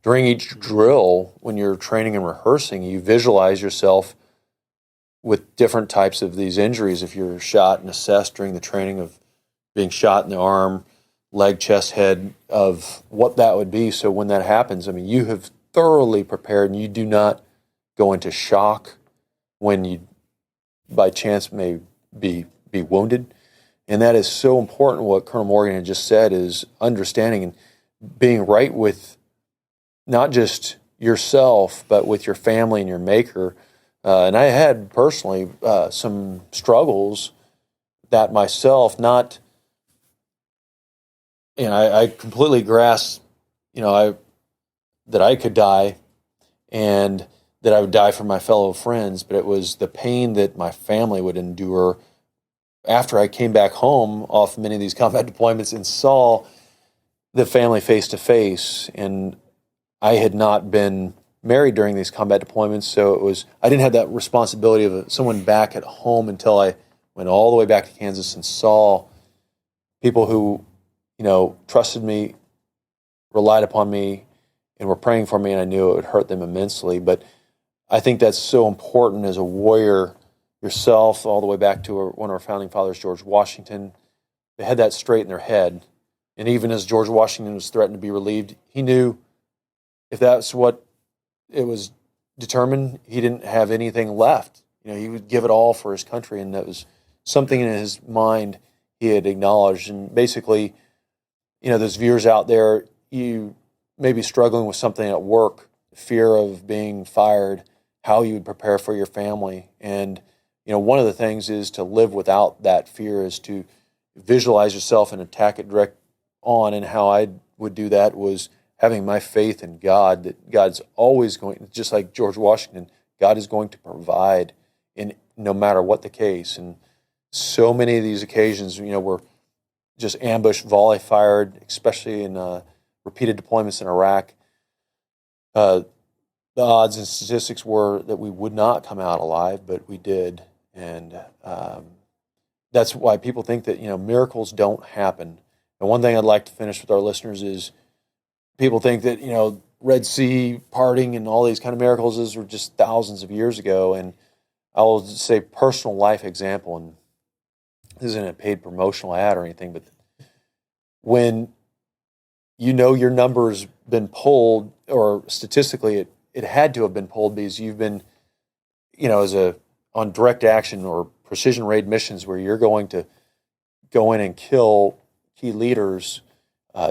during each drill, when you're training and rehearsing, you visualize yourself with different types of these injuries. If you're shot and assessed during the training of being shot in the arm, leg, chest, head, of what that would be. So when that happens, you have thoroughly prepared, and you do not go into shock when you, by chance, may be wounded. And that is so important. What Colonel Morgan had just said is understanding and being right with not just yourself, but with your family and your maker. And I had personally some struggles that myself, not, I completely grasped, that I could die and that I would die for my fellow friends, but it was the pain that my family would endure after I came back home off many of these combat deployments and saw the family face to face. And I had not been married during these combat deployments, so I didn't have that responsibility of someone back at home until I went all the way back to Kansas and saw people who, trusted me, relied upon me, and were praying for me, and I knew it would hurt them immensely. But I think that's so important as a warrior yourself, all the way back to one of our founding fathers, George Washington. They had that straight in their head. And even as George Washington was threatened to be relieved, he knew if that's what it was determined, he didn't have anything left. He would give it all for his country, and that was something in his mind he had acknowledged. And basically, those viewers out there, you may be struggling with something at work, fear of being fired, how you would prepare for your family. And, one of the things is to live without that fear, is to visualize yourself and attack it direct on. And how I would do that was having my faith in God, that God's always going, just like George Washington, God is going to provide in no matter what the case. And so many of these occasions, were just ambush, volley fired, especially in repeated deployments in Iraq. The odds and statistics were that we would not come out alive, but we did. And that's why people think that, miracles don't happen. And one thing I'd like to finish with our listeners is people think that, Red Sea parting and all these kind of miracles, those were just thousands of years ago. And I will say personal life example, and this isn't a paid promotional ad or anything, but when your number's been pulled, or statistically it had to have been pulled because you've been, on direct action or precision raid missions where you're going to go in and kill key leaders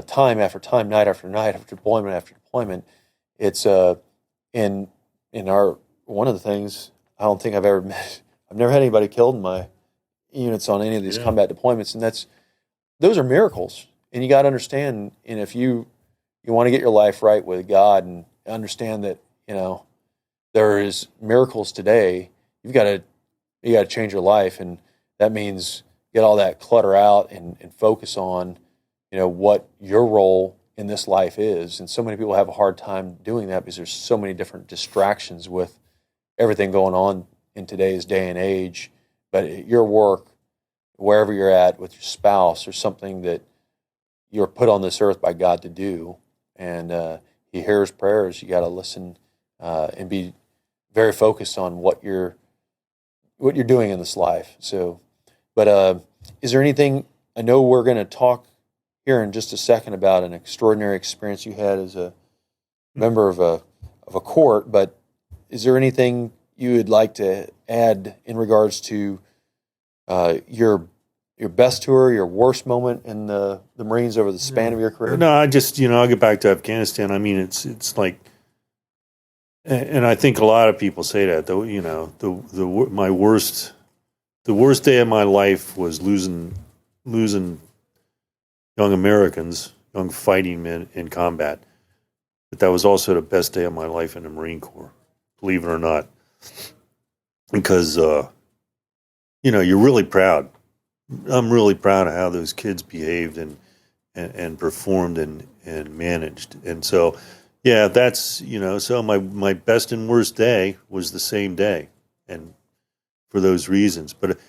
time after time, night after night, after deployment. It's in our, one of the things I don't think I've never had anybody killed in my units on any of these combat deployments, and those are miracles. And you got to understand, and if you want to get your life right with God and understand that, there is miracles today. You got to change your life, and that means get all that clutter out and focus on, what your role in this life is. And so many people have a hard time doing that because there's so many different distractions with everything going on in today's day and age. But at your work, wherever you're at with your spouse, or something that you're put on this earth by God to do, and He hears prayers. You got to listen and be very focused on what you're doing in this life. So, but is there anything? I know we're going to talk here in just a second about an extraordinary experience you had as a member of a court. But is there anything you would like to add in regards to your best tour, your worst moment in the Marines over the span of your career? No, I just, I'll get back to Afghanistan. I mean, it's like, and I think a lot of people say that, though, the worst day of my life was losing young Americans, young fighting men in combat. But that was also the best day of my life in the Marine Corps, believe it or not. Because, you're really proud. I'm really proud of how those kids behaved and performed and managed. And so, yeah, that's, so my best and worst day was the same day, and for those reasons. But,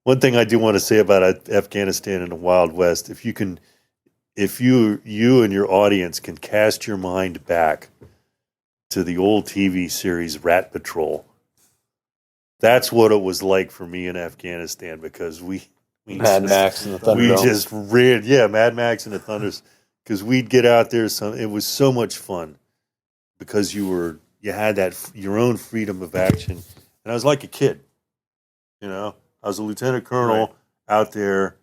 one thing I do want to say about Afghanistan and the Wild West, if you and your audience can cast your mind back to the old TV series Rat Patrol, that's what it was like for me in Afghanistan, because Mad Max and the Thunderdome. We just ran, Mad Max and the Thunders, because we'd get out there. It was so much fun because you had that your own freedom of action, and I was like a kid, I was a lieutenant colonel out there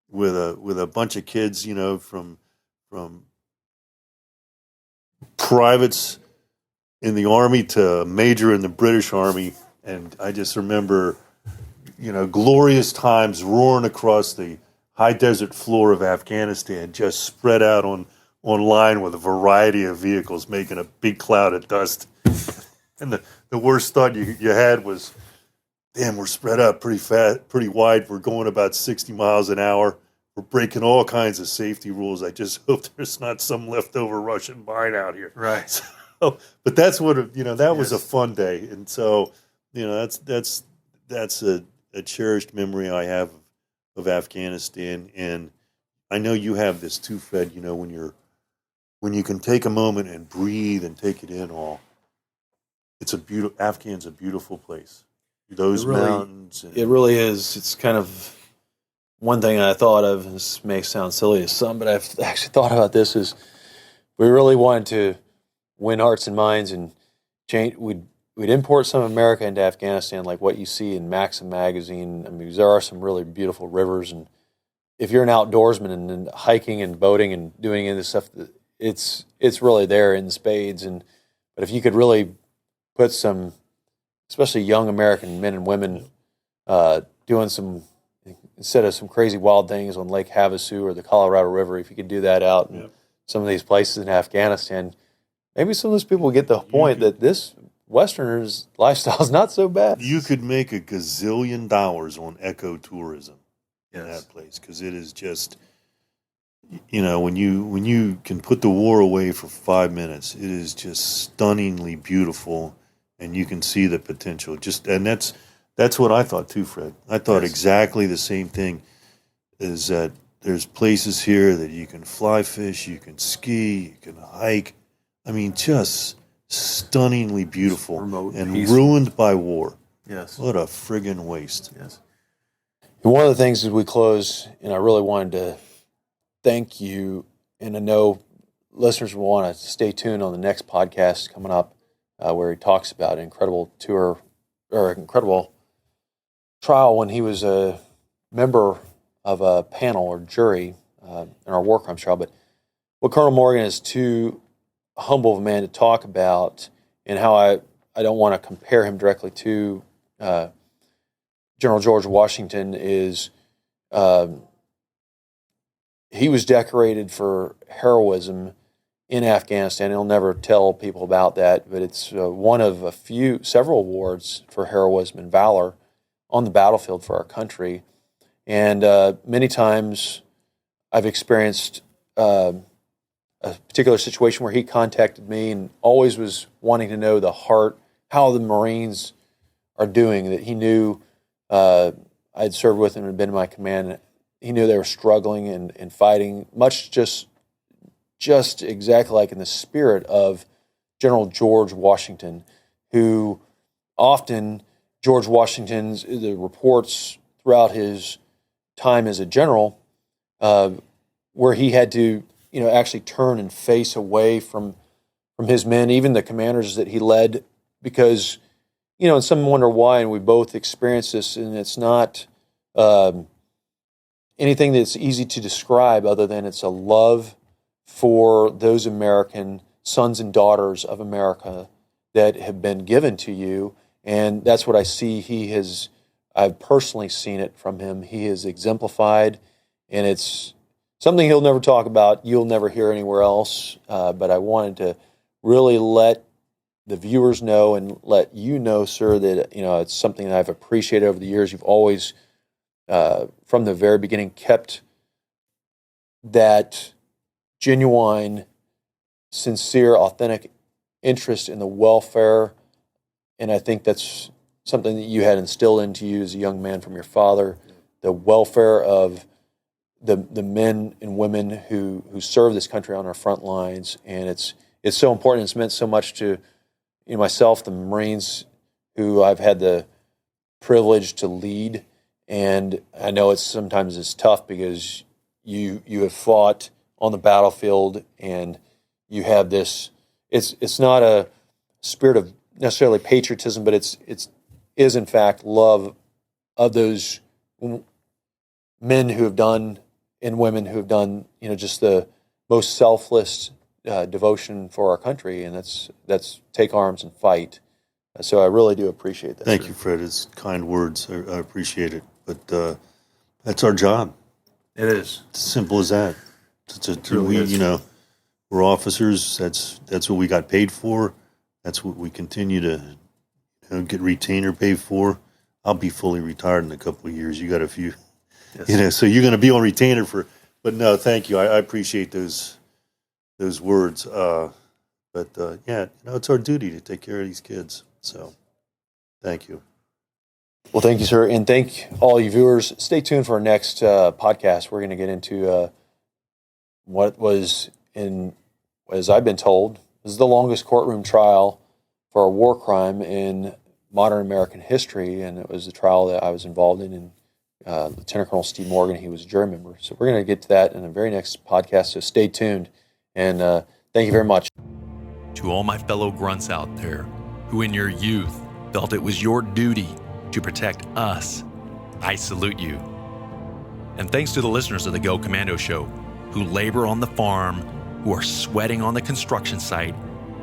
with a bunch of kids, from privates in the Army to major in the British Army. And I just remember, glorious times roaring across the high desert floor of Afghanistan, just spread out on line with a variety of vehicles, making a big cloud of dust. And the worst thought you had was, damn, we're spread out pretty fast, pretty wide. We're going about 60 miles an hour. We're breaking all kinds of safety rules. I just hope there's not some leftover Russian mine out here. Right. So, but that's what that was a fun day, and so that's a cherished memory I have of Afghanistan, and I know you have this too, Fred. When you can take a moment and breathe and take it in all. Afghan's a beautiful place. Those mountains. It really is. It's kind of one thing I thought of. This may sound silly to some, but I've actually thought about this. Is we really wanted to win hearts and minds and change. We'd import some America into Afghanistan, like what you see in Maxim magazine. I mean, there are some really beautiful rivers, and if you're an outdoorsman and hiking and boating and doing any of this stuff, it's really there in spades. But if you could really put some, especially young American men and women, doing some, instead of some crazy wild things on Lake Havasu or the Colorado River, if you could do that out in some of these places in Afghanistan, maybe some of those people would get the point that this Westerners' lifestyle is not so bad. You could make $1 gazillion on ecotourism in that place, because it is just, when you can put the war away for 5 minutes, it is just stunningly beautiful. And you can see the potential. And that's what I thought too, Fred. I thought exactly the same thing. Is that there's places here that you can fly fish, you can ski, you can hike. I mean, just stunningly beautiful, remote, and peaceful, ruined by war. Yes. What a friggin' waste. Yes. And one of the things as we close, and I really wanted to thank you, and I know listeners will want to stay tuned on the next podcast coming up, where he talks about an incredible tour, or an incredible trial when he was a member of a panel or jury in our war crimes trial. But what Colonel Morgan is too humble of a man to talk about, and how I don't want to compare him directly to General George Washington, is he was decorated for heroism in Afghanistan. He'll never tell people about that, but it's one of several awards for heroism and valor on the battlefield for our country. And many times I've experienced a particular situation where he contacted me and always was wanting to know the heart, how the Marines are doing, that he knew I'd served with him and been in my command. He knew they were struggling and fighting, much just exactly like in the spirit of General George Washington, who often George Washington's the reports throughout his time as a general, where he had to, actually turn and face away from his men, even the commanders that he led, because, and some wonder why, and we both experienced this, and it's not anything that's easy to describe other than it's a love for those American sons and daughters of America that have been given to you. And that's what I see I've personally seen it from him. He has exemplified, and it's something he'll never talk about. You'll never hear anywhere else. But I wanted to really let the viewers know and let you know, sir, that it's something that I've appreciated over the years. You've always, from the very beginning, kept that genuine, sincere, authentic interest in the welfare, and I think that's something that you had instilled into you as a young man from your father, the welfare of the men and women who serve this country on our front lines. And it's so important. It's meant so much to myself, the Marines, who I've had the privilege to lead. And I know sometimes it's tough because you have fought on the battlefield, and you have this. It's not a spirit of necessarily patriotism, but it is in fact love of those men who have done and women who have done just the most selfless devotion for our country, and that's take arms and fight. So I really do appreciate that. Thank you, Fred. It's kind words. I appreciate it. But that's our job. It is. It's simple as that. We're officers. That's what we got paid for. That's what we continue to get retainer pay for. I'll be fully retired in a couple of years. You got a few, yes. So you're going to be on retainer for. But no, thank you. I appreciate those words. It's our duty to take care of these kids. So, thank you. Well, thank you, sir, and thank all you viewers. Stay tuned for our next podcast. We're going to get into what was, as I've been told, is the longest courtroom trial for a war crime in modern American history, and it was the trial that I was involved in Lieutenant Colonel Steve Morgan. He was a jury member. So we're going to get to that in the very next podcast, so stay tuned, and thank you very much. To all my fellow grunts out there who in your youth felt it was your duty to protect us, I salute you. And thanks to the listeners of the Go Commando Show who labor on the farm, who are sweating on the construction site,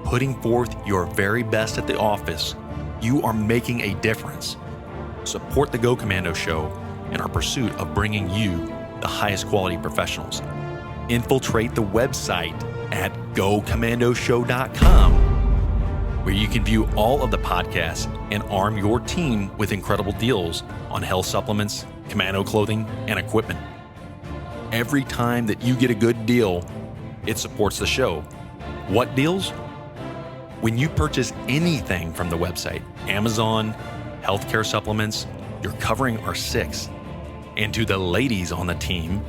putting forth your very best at the office. You are making a difference. Support the Go Commando Show in our pursuit of bringing you the highest quality professionals. Infiltrate the website at gocommandoshow.com, where you can view all of the podcasts and arm your team with incredible deals on health supplements, commando clothing, and equipment. Every time that you get a good deal, it supports the show. What deals? When you purchase anything from the website, Amazon, healthcare supplements, you're covering our six. And to the ladies on the team,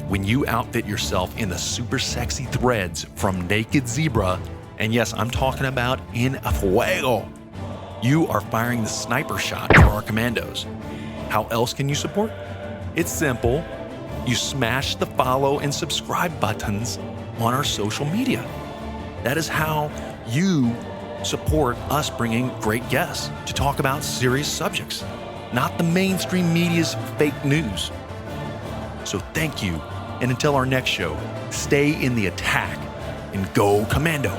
when you outfit yourself in the super sexy threads from Naked Zebra, and yes, I'm talking about in fuego, you are firing the sniper shot for our commandos. How else can you support? It's simple. You smash the follow and subscribe buttons on our social media. That is how you support us bringing great guests to talk about serious subjects, not the mainstream media's fake news. So thank you, and until our next show, stay in the attack and go Commando.